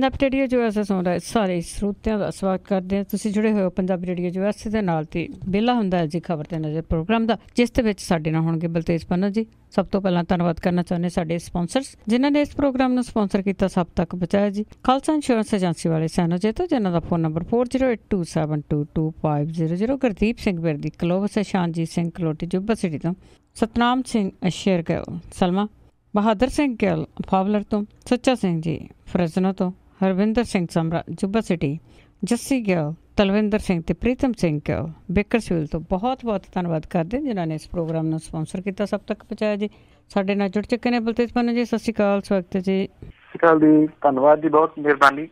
Punjabi radio USA ਸੁਣ ਰਹੇ ਸਾਰੇ ਸਰੋਤਿਆਂ ਦਾ ਸਵਾਗਤ ਕਰਦੇ ਹਾਂ। ਤੁਸੀਂ ਜੁੜੇ ਹੋਏ ਹੋ ਪੰਜਾਬੀ ਰੇਡੀਓ USA ਦੇ ਨਾਲ। ਤੇ ਵਿਹਲਾ ਹੁੰਦਾ ਹੈ ਜੀ ਖਬਰ ਤੇ ਨਜ਼ਰ ਪ੍ਰੋਗਰਾਮ ਦਾ, ਜਿਸ ਦੇ ਵਿੱਚ ਸਾਡੇ ਨਾਲ ਹੋਣਗੇ ਬਲਤੇਜ ਪੰਨੂ ਜੀ। ਸਭ ਤੋਂ ਪਹਿਲਾਂ ਧੰਨਵਾਦ ਕਰਨਾ ਚਾਹੁੰਦੇ ਸਾਡੇ ਸਪਾਂਸਰਸ ਜਿਨ੍ਹਾਂ ਨੇ ਇਸ ਪ੍ਰੋਗਰਾਮ ਨੂੰ ਸਪਾਂਸਰ ਕੀਤਾ, ਸਭ ਤੱਕ ਪਹੁੰਚਾਇਆ ਜੀ। ਖਾਲਸਾ ਇੰਸ਼ੋਰੈਂਸ ਏਜੰਸੀ ਵਾਲੇ ਸੈਨੋ ਜੇਤੋ, ਜਿਨ੍ਹਾਂ ਦਾ ਫੋਨ ਨੰਬਰ 4082722500। ਗੁਰਦੀਪ ਸਿੰਘ ਵਿਰਦੀ ਕਲੋਵਸ, ਸ਼ਾਨਜੀਤ ਸਿੰਘ ਕਲੋਟੀ ਜੁੱਬਾ ਸਿਟੀ ਤੋਂ, ਸਤਨਾਮ ਸਿੰਘ ਅਸ਼ੇਰ ਗਿੱਲ ਸਲਮਾ, ਬਹਾਦਰ ਸਿੰਘ ਗਿੱਲ ਫਾਵਲਰ ਤੋਂ, ਸੁੱਚਾ ਸਿੰਘ ਜੀ ਫਰਜ਼ਨੋ ਤੋਂ, ਹਰਵਿੰਦਰ ਸਿੰਘ ਸਮਰਾ ਜੁੱਬਾ ਸਿਟੀ, ਜੱਸੀ ਗਿੱਲ, ਤਲਵਿੰਦਰ ਸਿੰਘ ਤੇ ਪ੍ਰੀਤਮ ਸਿੰਘ ਗਿੱਲ ਬੇਕਰਸਵੀਲ ਤੋਂ ਬਹੁਤ ਬਹੁਤ ਧੰਨਵਾਦ ਕਰਦੇ ਜਿਨ੍ਹਾਂ ਨੇ ਇਸ ਪ੍ਰੋਗਰਾਮ ਨੂੰ ਸਪਾਂਸਰ ਕੀਤਾ, ਸਭ ਤੱਕ ਪਹੁੰਚਾਇਆ ਜੀ। ਸਾਡੇ ਨਾਲ ਜੁੜ ਚੁੱਕੇ ਨੇ ਬਲਤੇਜ ਪੰਨੂ ਜੀ। ਸਤਿ ਸ਼੍ਰੀ ਅਕਾਲ, ਸਵਾਗਤ ਹੈ ਜੀ। ਸਤਿ ਸ਼੍ਰੀ ਅਕਾਲ ਜੀ, ਧੰਨਵਾਦ ਜੀ, ਬਹੁਤ ਮਿਹਰਬਾਨੀ।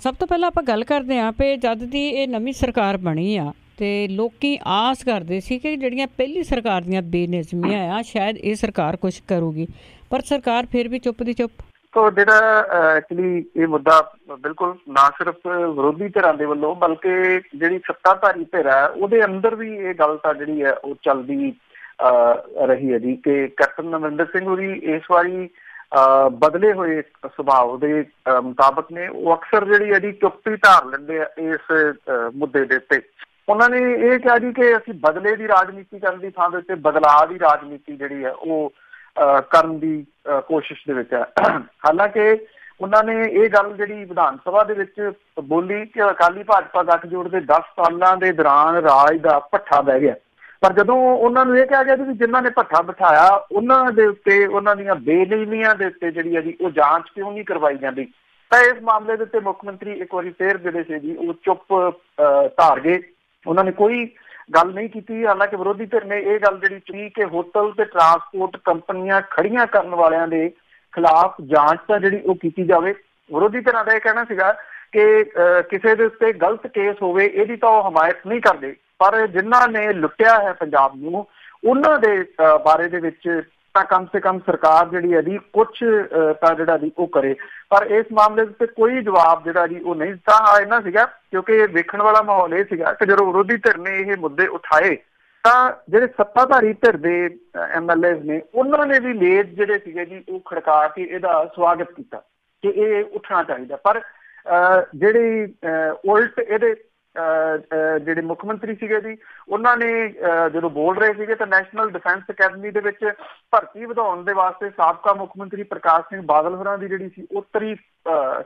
ਸਭ ਤੋਂ ਪਹਿਲਾਂ ਆਪਾਂ ਗੱਲ ਕਰਦੇ ਹਾਂ ਵੀ ਜਦ ਦੀ ਇਹ ਨਵੀਂ ਸਰਕਾਰ ਬਣੀ ਆ ਤੇ ਲੋਕੀ ਆਸ ਕਰਦੇ ਸੀ ਕਿ ਜਿਹੜੀਆਂ ਪਹਿਲੀ ਸਰਕਾਰ ਦੀਆਂ ਬੇਨਿਜ਼ਮੀਆਂ ਆ ਸ਼ਾਇਦ ਇਹ ਸਰਕਾਰ ਕੁਛ ਕਰੂਗੀ, ਪਰ ਸਰਕਾਰ ਫਿਰ ਵੀ ਚੁੱਪ ਦੀ ਚੁੱਪ। ਤੋ ਜਿਹੜਾ ਐਕਚੁਅਲੀ ਇਹ ਮੁੱਦਾ ਬਿਲਕੁਲ ਨਾ ਸਿਰਫ ਵਿਰੋਧੀ ਧਿਰਾਂ ਦੇ ਵੱਲੋਂ ਬਲਕਿ ਜਿਹੜੀ ਸੱਤਾਧਾਰੀ ਧਿਰ ਹੈ ਉਹਦੇ ਅੰਦਰ ਵੀ ਇਹ ਗੱਲ ਤਾਂ ਜਿਹੜੀ ਹੈ ਉਹ ਚੱਲਦੀ ਰਹੀ ਹੈ ਜੀ ਕਿ ਕੈਪਟਨ ਅਮਰਿੰਦਰ ਸਿੰਘ ਹੋਰੀ ਇਸ ਵਾਰੀ ਬਦਲੇ ਹੋਏ ਸੁਭਾਅ ਦੇ ਮੁਤਾਬਕ ਨੇ ਉਹ ਅਕਸਰ ਜਿਹੜੀ ਹੈ ਜੀ ਚੁੱਪੀ ਧਾਰ ਲੈਂਦੇ ਆ ਇਸ ਮੁੱਦੇ ਦੇ ਉੱਤੇ। ਉਹਨਾਂ ਨੇ ਇਹ ਕਿਹਾ ਜੀ ਕਿ ਅਸੀਂ ਬਦਲੇ ਦੀ ਰਾਜਨੀਤੀ ਕਰਨ ਦੀ ਥਾਂ ਦੇ ਉੱਤੇ ਬਦਲਾਅ ਦੀ ਰਾਜਨੀਤੀ ਜਿਹੜੀ ਹੈ ਉਹ ਕਰਨ ਦੀ ਕੋਸ਼ਿਸ਼ ਦੇ ਵਿੱਚ ਹੈ। ਹਾਲਾਂਕਿ ਉਹਨਾਂ ਨੇ ਇਹ ਗੱਲ ਜਿਹੜੀ ਵਿਧਾਨ ਸਭਾ ਦੇ ਵਿੱਚ ਬੋਲੀ ਕਿ ਅਕਾਲੀ ਭਾਜਪਾ ਗੱਠਜੋੜ ਦੇ 10 ਸਾਲਾਂ ਦੇ ਦੌਰਾਨ ਰਾਜ ਦਾ ਭੱਠਾ ਬਹਿ ਗਿਆ, ਪਰ ਜਦੋਂ ਉਹਨਾਂ ਨੂੰ ਇਹ ਕਿਹਾ ਗਿਆ ਵੀ ਜਿਨ੍ਹਾਂ ਨੇ ਭੱਠਾ ਬਿਠਾਇਆ ਉਹਨਾਂ ਦੇ ਉੱਤੇ ਉਹਨਾਂ ਦੀਆਂ ਬੇਨਿਯਮੀਆਂ ਦੇ ਉੱਤੇ ਜਿਹੜੀ ਹੈ ਜੀ ਉਹ ਜਾਂਚ ਕਿਉਂ ਨਹੀਂ ਕਰਵਾਈ ਜਾਂਦੀ, ਤਾਂ ਇਸ ਮਾਮਲੇ ਦੇ ਉੱਤੇ ਮੁੱਖ ਮੰਤਰੀ ਇੱਕ ਵਾਰੀ ਫੇਰ ਜਿਹੜੇ ਸੀ ਜੀ ਉਹ ਚੁੱਪ ਧਾਰ ਗਏ। ਉਹਨਾਂ ਨੇ ਕੋਈ ਗੱਲ ਨਹੀਂ ਕੀਤੀ। ਹਾਲਾਂਕਿ ਵਿਰੋਧੀ ਧਿਰ ਨੇ ਇਹ ਗੱਲ ਜਿਹੜੀ ਚੁਣੀ ਕਿ ਹੋਟਲ ਤੇ ਟਰਾਂਸਪੋਰਟ ਕੰਪਨੀਆਂ ਖੜੀਆਂ ਕਰਨ ਵਾਲਿਆਂ ਦੇ ਖਿਲਾਫ ਜਾਂਚ ਤਾਂ ਜਿਹੜੀ ਉਹ ਕੀਤੀ ਜਾਵੇ। ਵਿਰੋਧੀ ਧਿਰਾਂ ਦਾ ਇਹ ਕਹਿਣਾ ਸੀਗਾ ਕਿ ਕਿਸੇ ਦੇ ਉੱਤੇ ਗਲਤ ਕੇਸ ਹੋਵੇ ਇਹਦੀ ਤਾਂ ਉਹ ਹਮਾਇਤ ਨਹੀਂ ਕਰਦੇ, ਪਰ ਜਿਨ੍ਹਾਂ ਨੇ ਲੁੱਟਿਆ ਹੈ ਪੰਜਾਬ ਨੂੰ ਉਹਨਾਂ ਦੇ ਬਾਰੇ ਦੇ ਵਿੱਚ ਤਾਂ ਕਮ ਸੇ ਕਮ ਸਰਕਾਰ ਜਿਹੜੀ ਹੈ ਜੀ ਕੁਛ ਤਾਂ ਜਿਹੜਾ ਜੀ ਉਹ ਕਰੇ। ਪਰ ਇਸ ਮਾਮਲੇ ਦੇ ਉੱਤੇ ਕੋਈ ਜਵਾਬ ਜਿਹੜਾ ਜੀ ਉਹ ਨਹੀਂ ਦਿੱਤਾ। ਇਹਨਾਂ ਸੀਗਾ ਕਿਉਂਕਿ ਵੇਖਣ ਵਾਲਾ ਮਾਹੌਲ ਇਹ ਸੀਗਾ ਕਿ ਜਦੋਂ ਵਿਰੋਧੀ ਧਿਰ ਨੇ ਇਹ ਮੁੱਦੇ ਉਠਾਏ ਤਾਂ ਜਿਹੜੇ ਸੱਤਾਧਾਰੀ ਧਿਰ ਦੇ MLA ਨੇ ਉਹਨਾਂ ਨੇ ਵੀ ਲੇਜ ਜਿਹੜੇ ਸੀਗੇ ਜੀ ਉਹ ਖੜਕਾ ਕੇ ਇਹਦਾ ਸਵਾਗਤ ਕੀਤਾ ਕਿ ਇਹ ਉੱਠਣਾ ਚਾਹੀਦਾ। ਪਰ ਜਿਹੜੀ ਉਲਟ ਇਹਦੇ ਜਿਹੜੇ ਮੁੱਖ ਮੰਤਰੀ ਸੀਗੇ ਜੀ ਉਹਨਾਂ ਨੇ ਜਦੋਂ ਬੋਲ ਰਹੇ ਸੀਗੇ ਤਾਂ ਨੈਸ਼ਨਲ ਡਿਫੈਂਸ ਅਕੈਡਮੀ ਦੇ ਵਿੱਚ ਭਰਤੀ ਵਧਾਉਣ ਦੇ ਵਾਸਤੇ ਸਾਬਕਾ ਮੁੱਖ ਮੰਤਰੀ ਪ੍ਰਕਾਸ਼ ਸਿੰਘ ਬਾਦਲ ਹੋਰਾਂ ਦੀ ਜਿਹੜੀ ਸੀ ਉਹ ਤਾਰੀਫ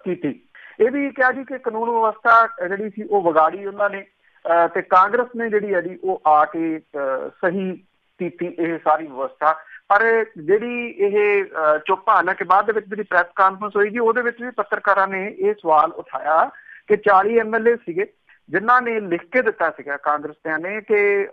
ਕੀਤੀ। ਇਹ ਵੀ ਕਿਹਾ ਜੀ ਕਿ ਕਾਨੂੰਨ ਵਿਵਸਥਾ ਜਿਹੜੀ ਸੀ ਉਹ ਵਿਗਾੜੀ ਉਹਨਾਂ ਨੇ ਤੇ ਕਾਂਗਰਸ ਨੇ ਜਿਹੜੀ ਹੈ ਜੀ ਉਹ ਆ ਕੇ ਸਹੀ ਕੀਤੀ ਇਹ ਸਾਰੀ ਵਿਵਸਥਾ। ਪਰ ਜਿਹੜੀ ਇਹ ਚੁੱਪ, ਹਾਲਾਂਕਿ ਬਾਅਦ ਦੇ ਵਿੱਚ ਜਿਹੜੀ ਪ੍ਰੈਸ ਕਾਨਫਰੰਸ ਹੋਈ ਜੀ ਉਹਦੇ ਵਿੱਚ ਵੀ ਪੱਤਰਕਾਰਾਂ ਨੇ ਇਹ ਸਵਾਲ ਉਠਾਇਆ ਕਿ 40 MLA ਸੀਗੇ ਜਿਨ੍ਹਾਂ ਨੇ ਲਿਖ ਕੇ ਦਿੱਤਾ ਸੀਗਾ ਕਾਂਗਰਸੀਆਂ ਨੇ ਕਿ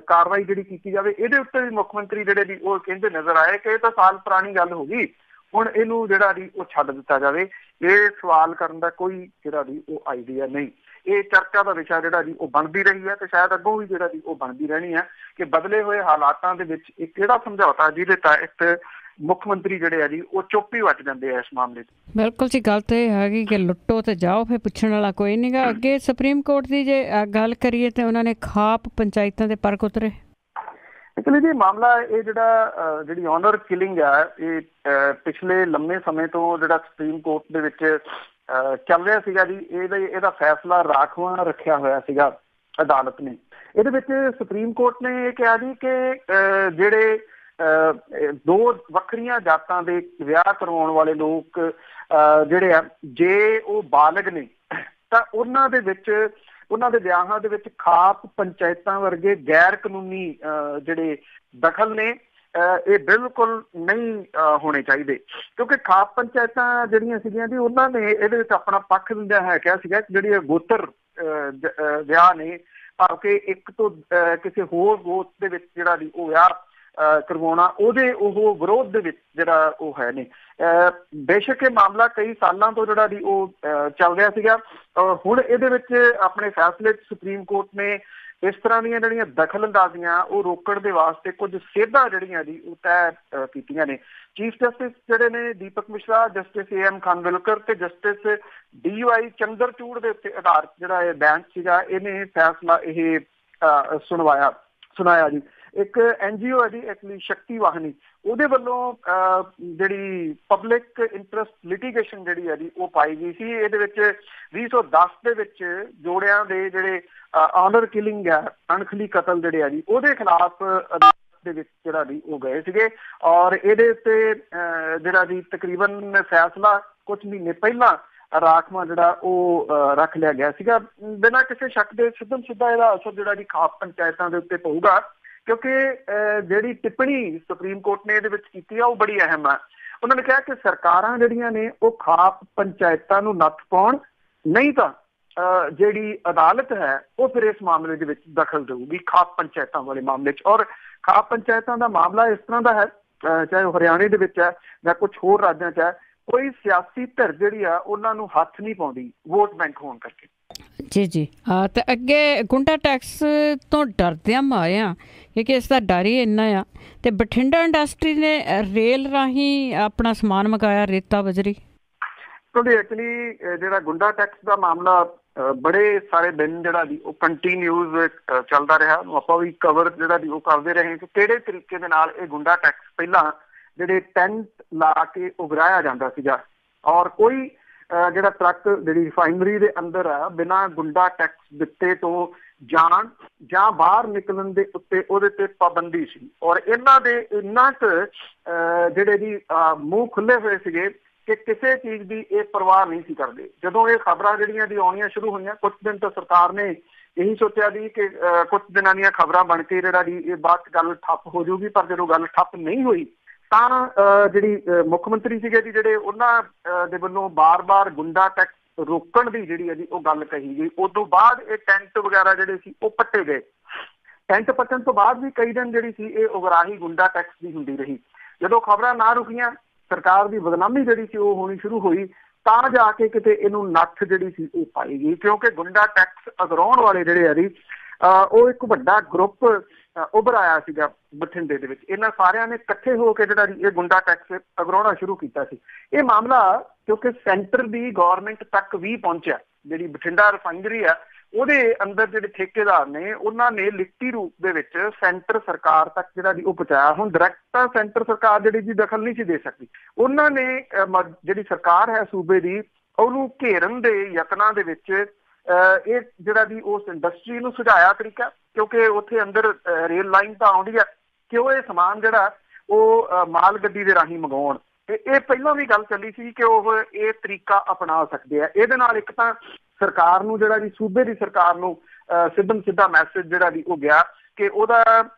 ਕਾਰਵਾਈ ਜਿਹੜੀ ਕੀਤੀ ਜਾਵੇ। ਇਹਦੇ ਉੱਤੇ ਵੀ ਮੁੱਖ ਮੰਤਰੀ ਜਿਹੜੇ ਦੀ ਉਹ ਕਹਿੰਦੇ ਨਜ਼ਰ ਆਏ ਕਿ ਇਹ ਤਾਂ ਸਾਲ ਪੁਰਾਣੀ ਗੱਲ ਹੋ ਗਈ, ਹੁਣ ਇਹਨੂੰ ਜਿਹੜਾ ਦੀ ਉਹ ਛੱਡ ਦਿੱਤਾ ਜਾਵੇ। ਇਹ ਸਵਾਲ ਕਰਨ ਦਾ ਕੋਈ ਜਿਹੜਾ ਦੀ ਉਹ ਆਈਡੀਆ ਨਹੀਂ। ਇਹ ਚਰਚਾ ਦਾ ਵਿਸ਼ਾ ਜਿਹੜਾ ਜੀ ਉਹ ਬਣਦੀ ਰਹੀ ਹੈ ਤੇ ਸ਼ਾਇਦ ਅੱਗੋਂ ਵੀ ਜਿਹੜਾ ਜੀ ਉਹ ਬਣਦੀ ਰਹਿਣੀ ਹੈ ਕਿ ਬਦਲੇ ਹੋਏ ਹਾਲਾਤਾਂ ਦੇ ਵਿੱਚ ਇਹ ਕਿਹੜਾ ਸਮਝੌਤਾ ਜਿਹਦੇ ਤਹਿਤ ਮੁੱਖ ਮੰਤਰੀ ਜਿਹੜੇ ਆ ਜੀ ਉਹ ਚੁੱਪ ਹੀ ਵੱਟ ਜਾਂਦੇ ਆ ਇਸ ਮਾਮਲੇ 'ਚ। ਬਿਲਕੁਲ ਜੀ, ਗੱਲ ਤਾਂ ਇਹ ਹੈਗੀ ਕਿ ਲੁੱਟੋ ਤੇ ਜਾਓ, ਫਿਰ ਪੁੱਛਣ ਵਾਲਾ ਕੋਈ ਨਹੀਂ ਗਾ। ਅੱਗੇ ਸੁਪਰੀਮ ਕੋਰਟ ਦੀ ਜੇ ਗੱਲ ਕਰੀਏ ਤੇ ਉਹਨਾਂ ਨੇ ਖਾਪ ਪੰਚਾਇਤਾਂ ਦੇ ਪਰਖ ਉਤਰੇ। ਐਕਚੁਅਲੀ ਜੀ ਮਾਮਲਾ ਇਹ ਜਿਹੜੀ ਆਨਰ ਕਿਲਿੰਗ ਆ ਇਹ ਪਿਛਲੇ ਲੰਮੇ ਸਮੇਂ ਤੋਂ ਜਿਹੜਾ ਸੁਪਰੀਮ ਕੋਰਟ ਦੇ ਵਿੱਚ ਚੱਲ ਰਿਹਾ ਸੀਗਾ ਜੀ। ਇਹਦਾ ਫੈਸਲਾ ਰਾਖਵਾਂ ਰੱਖਿਆ ਹੋਇਆ ਸੀਗਾ ਅਦਾਲਤ ਨੇ। ਇਹਦੇ ਵਿੱਚ ਸੁਪਰੀਮ ਕੋਰਟ ਨੇ ਇਹ ਕਿਹਾ ਜੀ ਕਿ ਜਿਹੜੇ ਦੋ ਵੱਖਰੀਆਂ ਜਾਤਾਂ ਦੇ ਵਿਆਹ ਕਰਵਾਉਣ ਵਾਲੇ ਲੋਕ ਜਿਹੜੇ ਆ ਜੇ ਉਹ ਬਾਲਗ ਨੇ ਤਾਂ ਉਹਨਾਂ ਦੇ ਵਿਆਹਾਂ ਦੇ ਵਿੱਚ ਖਾਪ ਪੰਚਾਇਤਾਂ ਵਰਗੇ ਗੈਰ ਕਾਨੂੰਨੀ ਜਿਹੜੇ ਦਖਲ ਨੇ ਇਹ ਬਿਲਕੁਲ ਨਹੀਂ ਹੋਣੇ ਚਾਹੀਦੇ, ਕਿਉਂਕਿ ਖਾਪ ਪੰਚਾਇਤਾਂ ਜਿਹੜੀਆਂ ਸੀਗੀਆਂ ਜੀ ਉਹਨਾਂ ਨੇ ਇਹਦੇ ਵਿੱਚ ਆਪਣਾ ਪੱਖ ਦਿੰਦਿਆਂ ਹੈ ਕਿਹਾ ਸੀਗਾ ਜਿਹੜੀ ਗੋਤਰ ਵਿਆਹ ਨੇ ਭਾਵੇਂ ਇੱਕ ਤੋਂ ਕਿਸੇ ਹੋਰ ਗੋਤ ਦੇ ਵਿੱਚ ਜਿਹੜਾ ਦੀ ਉਹ ਵਿਆਹ ਕਰਵਾਉਣਾ ਉਹਦੇ ਉਹ ਵਿਰੋਧ ਦੇ ਵਿੱਚ ਜਿਹੜਾ ਉਹ ਹੈ ਨੇ। ਬੇਸ਼ੱਕ ਇਹ ਮਾਮਲਾ ਕਈ ਸਾਲਾਂ ਤੋਂ ਜਿਹੜਾ ਦੀ ਉਹ ਚੱਲ ਰਿਹਾ ਸੀਗਾ। ਹੁਣ ਇਹਦੇ ਵਿੱਚ ਆਪਣੇ ਫੈਸਲੇ 'ਚ ਸੁਪਰੀਮ ਕੋਰਟ ਨੇ ਇਸ ਤਰ੍ਹਾਂ ਦੀਆਂ ਜਿਹੜੀਆਂ ਦਖਲ ਅੰਦਾਜ਼ੀਆਂ ਉਹ ਰੋਕਣ ਦੇ ਵਾਸਤੇ ਕੁਝ ਸੇਧਾਂ ਜਿਹੜੀਆਂ ਜੀ ਉਹ ਤੈਅ ਕੀਤੀਆਂ ਨੇ। ਚੀਫ ਜਸਟਿਸ ਜਿਹੜੇ ਨੇ ਦੀਪਕ ਮਿਸ਼ਰਾ, ਜਸਟਿਸ AM ਖਾਨਵਿਲਕਰ ਤੇ ਜਸਟਿਸ DY ਚੰਦਰਚੂੜ ਦੇ ਉੱਤੇ ਆਧਾਰਿਤ ਜਿਹੜਾ ਇਹ ਬੈਂਚ ਸੀਗਾ ਇਹਨੇ ਫੈਸਲਾ ਇਹ ਸੁਣਾਇਆ ਜੀ। ਇੱਕ NGO ਹੈ ਜੀ ਐਕਚੁਅਲੀ ਸ਼ਕਤੀ ਵਾਹਿਨੀ, ਉਹਦੇ ਵੱਲੋਂ ਜਿਹੜੀ ਪਬਲਿਕ ਇੰਟਰਸਟ ਲਿਟੀਗੇਸ਼ਨ ਜਿਹੜੀ ਹੈ ਜੀ ਉਹ ਪਾਈ ਗਈ ਸੀ। ਇਹਦੇ ਵਿੱਚ 2010 ਦੇ ਵਿੱਚ ਜੋੜਿਆਂ ਦੇ ਜਿਹੜੇ ਆਨਰ ਕਿਲਿੰਗ ਹੈ, ਅਣਖਲੀ ਕਤਲ ਜਿਹੜੇ ਆ ਜੀ, ਉਹਦੇ ਖਿਲਾਫ ਦੇ ਵਿੱਚ ਜਿਹੜਾ ਜੀ ਉਹ ਗਏ ਸੀਗੇ। ਔਰ ਇਹਦੇ ਉੱਤੇ ਜਿਹੜਾ ਜੀ ਤਕਰੀਬਨ ਫੈਸਲਾ ਕੁਝ ਮਹੀਨੇ ਪਹਿਲਾਂ ਰਾਖਵਾਂ ਜਿਹੜਾ ਉਹ ਰੱਖ ਲਿਆ ਗਿਆ ਸੀਗਾ। ਬਿਨਾਂ ਕਿਸੇ ਸ਼ੱਕ ਦੇ ਸਿੱਧਾ ਇਹਦਾ ਅਸਰ ਜਿਹੜਾ ਜੀ ਖਾਪ ਪੰਚਾਇਤਾਂ ਦੇ ਉੱਤੇ ਪਊਗਾ, ਕਿਉਂਕਿ ਜਿਹੜੀ ਟਿੱਪਣੀ ਸੁਪਰੀਮ ਕੋਰਟ ਨੇ ਇਹਦੇ ਵਿੱਚ ਕੀਤੀ ਆ ਉਹ ਬੜੀ ਅਹਿਮ ਆ। ਉਹਨਾਂ ਨੇ ਕਿਹਾ ਕਿ ਸਰਕਾਰਾਂ ਜਿਹੜੀਆਂ ਨੇ ਉਹ ਖਾਪ ਪੰਚਾਇਤਾਂ ਨੂੰ ਨੱਥ ਪਾਉਣ, ਨਹੀਂ ਤਾਂ ਜਿਹੜੀ ਅਦਾਲਤ ਹੈ ਉਹ ਫਿਰ ਇਸ ਮਾਮਲੇ ਦੇ ਵਿੱਚ ਦਖਲ ਦੇਊਗੀ ਖਾਪ ਪੰਚਾਇਤਾਂ ਵਾਲੇ ਮਾਮਲੇ 'ਚ। ਔਰ ਖਾਪ ਪੰਚਾਇਤਾਂ ਦਾ ਮਾਮਲਾ ਇਸ ਤਰ੍ਹਾਂ ਦਾ ਹੈ, ਚਾਹੇ ਉਹ ਹਰਿਆਣੇ ਦੇ ਵਿੱਚ ਹੈ ਜਾਂ ਕੁਛ ਹੋਰ ਰਾਜਾਂ 'ਚ ਹੈ, ਕੋਈ ਸਿਆਸੀ ਧਿਰ ਜਿਹੜੀ ਆ ਉਹਨਾਂ ਨੂੰ ਹੱਥ ਨਹੀਂ ਪਾਉਂਦੀ ਵੋਟ ਬੈਂਕ ਹੋਣ ਕਰਕੇ। ਜੀ ਜੀ, ਤੇ ਅੱਗੇ ਗੁੰਡਾ ਟੈਕਸ ਤੋਂ ਡਰਦਿਆਂ ਮਾਰੇ ਆ, ਕਿਉਂਕਿ ਇਸ ਦਾ ਡਰ ਹੀ ਇੰਨਾ ਆ। ਤੇ ਬਠਿੰਡਾ ਇੰਡਸਟਰੀ ਨੇ ਰੇਲ ਰਾਹੀਂ ਆਪਣਾ ਸਮਾਨ ਮੰਗਾਇਆ, ਰੇਤਾ ਬਜਰੀ। ਕਿਉਂਕਿ ਐਕਚੁਅਲੀ ਜਿਹੜਾ ਗੁੰਡਾ ਟੈਕਸ ਦਾ ਮਾਮਲਾ ਬੜੇ ਸਾਰੇ ਦਿਨ ਜਿਹੜਾ ਜੀ ਉਹ ਕੰਟੀਨਿਊਜ਼ ਚੱਲਦਾ ਰਿਹਾ। ਆਪਾਂ ਵੀ ਕਵਰ ਜਿਹੜਾ ਜੀ ਉਹ ਕਰਦੇ ਰਹੇ ਕਿ ਕਿਹੜੇ ਤਰੀਕੇ ਦੇ ਨਾਲ ਇਹ ਗੁੰਡਾ ਟੈਕਸ ਪਹਿਲਾਂ ਜਿਹੜੇ ਟੈਂਟ ਲਾ ਕੇ ਉਗਰਾਇਆ ਜਾਂਦਾ ਸੀਗਾ, ਔਰ ਕੋਈ ਜਿਹੜਾ ਟਰੱਕ ਜਿਹੜੀ ਰਿਫਾਈਨਰੀ ਦੇ ਅੰਦਰ ਆ ਬਿਨਾਂ ਗੁੰਡਾ ਟੈਕਸ ਦਿੱਤੇ ਤੋਂ ਜਾਣ ਜਾਂ ਬਾਹਰ ਨਿਕਲਣ ਦੇ ਉੱਤੇ ਉਹਦੇ ਤੇ ਪਾਬੰਦੀ ਸੀ। ਔਰ ਇਹਨਾਂ ਦੇ ਇੰਨਾ ਕੁ ਜਿਹੜੇ ਜੀ ਮੂੰਹ ਖੁੱਲੇ ਹੋਏ ਸੀਗੇ ਕਿ ਕਿਸੇ ਚੀਜ਼ ਦੀ ਇਹ ਪਰਵਾਹ ਨਹੀਂ ਸੀ ਕਰਦੇ। ਜਦੋਂ ਇਹ ਖਬਰਾਂ ਜਿਹੜੀਆਂ ਦੀ ਆਉਣੀਆਂ ਸ਼ੁਰੂ ਹੋਈਆਂ, ਕੁਛ ਦਿਨ ਤੋਂ ਸਰਕਾਰ ਨੇ ਇਹੀ ਸੋਚਿਆ ਜੀ ਕਿ ਕੁਛ ਦਿਨਾਂ ਦੀਆਂ ਖਬਰਾਂ ਬਣ ਕੇ ਜਿਹੜਾ ਜੀ ਇਹ ਬਾਅਦ 'ਚ ਗੱਲ ਠੱਪ ਹੋ ਜਾਊਗੀ, ਪਰ ਜਦੋਂ ਗੱਲ ਠੱਪ ਨਹੀਂ ਹੋਈ ਤਾਂ ਜਿਹੜੀ ਮੁੱਖ ਮੰਤਰੀ ਸੀਗੇ ਜੀ ਜਿਹੜੇ, ਉਹਨਾਂ ਦੇ ਵੱਲੋਂ ਬਾਰ-ਬਾਰ ਗੁੰਡਾ ਟੈਕਸ ਰੋਕਣ ਦੀ ਜਿਹੜੀ ਹੈ ਜੀ ਉਹ ਗੱਲ ਕਹੀ ਗਈ। ਉਸ ਤੋਂ ਬਾਅਦ ਇਹ ਟੈਂਟ ਵਗੈਰਾ ਜਿਹੜੇ ਸੀ ਉਹ ਪੱਟੇ ਗਏ। ਟੈਂਟ ਪੱਟਣ ਤੋਂ ਬਾਅਦ ਵੀ ਕਈ ਦਿਨ ਜਿਹੜੀ ਸੀ ਇਹ ਉਗਰਾਹੀ ਗੁੰਡਾ ਟੈਕਸ ਦੀ ਹੁੰਦੀ ਰਹੀ। ਜਦੋਂ ਖਬਰਾਂ ਨਾ ਰੁਕੀਆਂ, ਸਰਕਾਰ ਦੀ ਬਦਨਾਮੀ ਜਿਹੜੀ ਸੀ ਉਹ ਹੋਣੀ ਸ਼ੁਰੂ ਹੋਈ, ਤਾਂ ਜਾ ਕੇ ਕਿਤੇ ਇਹਨੂੰ ਨੱਥ ਜਿਹੜੀ ਸੀ ਉਹ ਪਾਈ ਗਈ। ਕਿਉਂਕਿ ਗੁੰਡਾ ਟੈਕਸ ਅਗਰਾਉਣ ਵਾਲੇ ਜਿਹੜੇ ਆ ਜੀ ਉਹ ਇੱਕ ਵੱਡਾ ਗਰੁੱਪ ਉੱਭਰ ਆਇਆ ਸੀਗਾ ਬਠਿੰਡੇ ਦੇ ਵਿੱਚ। ਇਹਨਾਂ ਸਾਰਿਆਂ ਨੇ ਇਕੱਠੇ ਹੋ ਕੇ ਜਿਹੜਾ ਇਹ ਗੁੰਡਾ ਟੈਕਸ ਅਗਰਾਉਣਾ ਸ਼ੁਰੂ ਕੀਤਾ ਸੀ। ਇਹ ਮਾਮਲਾ ਕਿਉਂਕਿ ਸੈਂਟਰ ਦੀ ਗੌਰਮੈਂਟ ਤੱਕ ਵੀ ਪਹੁੰਚਿਆ। ਜਿਹੜੀ ਬਠਿੰਡਾ ਰਿਫਾਈਨਰੀ ਆ ਉਹਦੇ ਅੰਦਰ ਜਿਹੜੇ ਠੇਕੇਦਾਰ ਨੇ ਉਹਨਾਂ ਨੇ ਲਿਖਤੀ ਰੂਪ ਦੇ ਵਿੱਚ ਸੈਂਟਰ ਸਰਕਾਰ ਤੱਕ ਜਿਹੜਾ ਜੀ ਉਹ ਪਹੁੰਚਾਇਆ। ਹੁਣ ਡਾਇਰੈਕਟ ਤਾਂ ਸੈਂਟਰ ਸਰਕਾਰ ਜਿਹੜੀ ਜੀ ਦਖਲ ਨਹੀਂ ਸੀ ਦੇ ਸਕਦੀ। ਉਹਨਾਂ ਨੇ ਜਿਹੜੀ ਸਰਕਾਰ ਹੈ ਸੂਬੇ ਦੀ, ਉਹਨੂੰ ਘੇਰਨ ਦੇ ਯਤਨਾਂ ਦੇ ਵਿੱਚ ਇਹ ਜਿਹੜਾ ਜੀ ਉਸ ਇੰਡਸਟਰੀ ਨੂੰ ਸੁਝਾਇਆ ਤਰੀਕਾ, ਕਿਉਂਕਿ ਉੱਥੇ ਅੰਦਰ ਰੇਲ ਲਾਈਨ ਤਾਂ ਆਉਂਦੀ ਹੈ, ਕਿ ਉਹ ਇਹ ਸਮਾਨ ਜਿਹੜਾ ਉਹ ਮਾਲ ਗੱਡੀ ਦੇ ਰਾਹੀਂ ਮੰਗਾਉਣ। ਤੇ ਇਹ ਪਹਿਲਾਂ ਵੀ ਗੱਲ ਚੱਲੀ ਸੀ ਕਿ ਉਹ ਇਹ ਤਰੀਕਾ ਅਪਣਾ ਸਕਦੇ ਆ। ਇਹਦੇ ਨਾਲ ਇੱਕ ਤਾਂ ਸਰਕਾਰ ਨੂੰ ਜਿਹੜਾ ਜੀ ਸੂਬੇ ਦੀ ਸਰਕਾਰ ਨੂੰ ਸਿੱਧਾ ਮੈਸੇਜ ਜਿਹੜਾ ਜੀ ਉਹ ਗਿਆ ਕਿ ਉਹਦਾ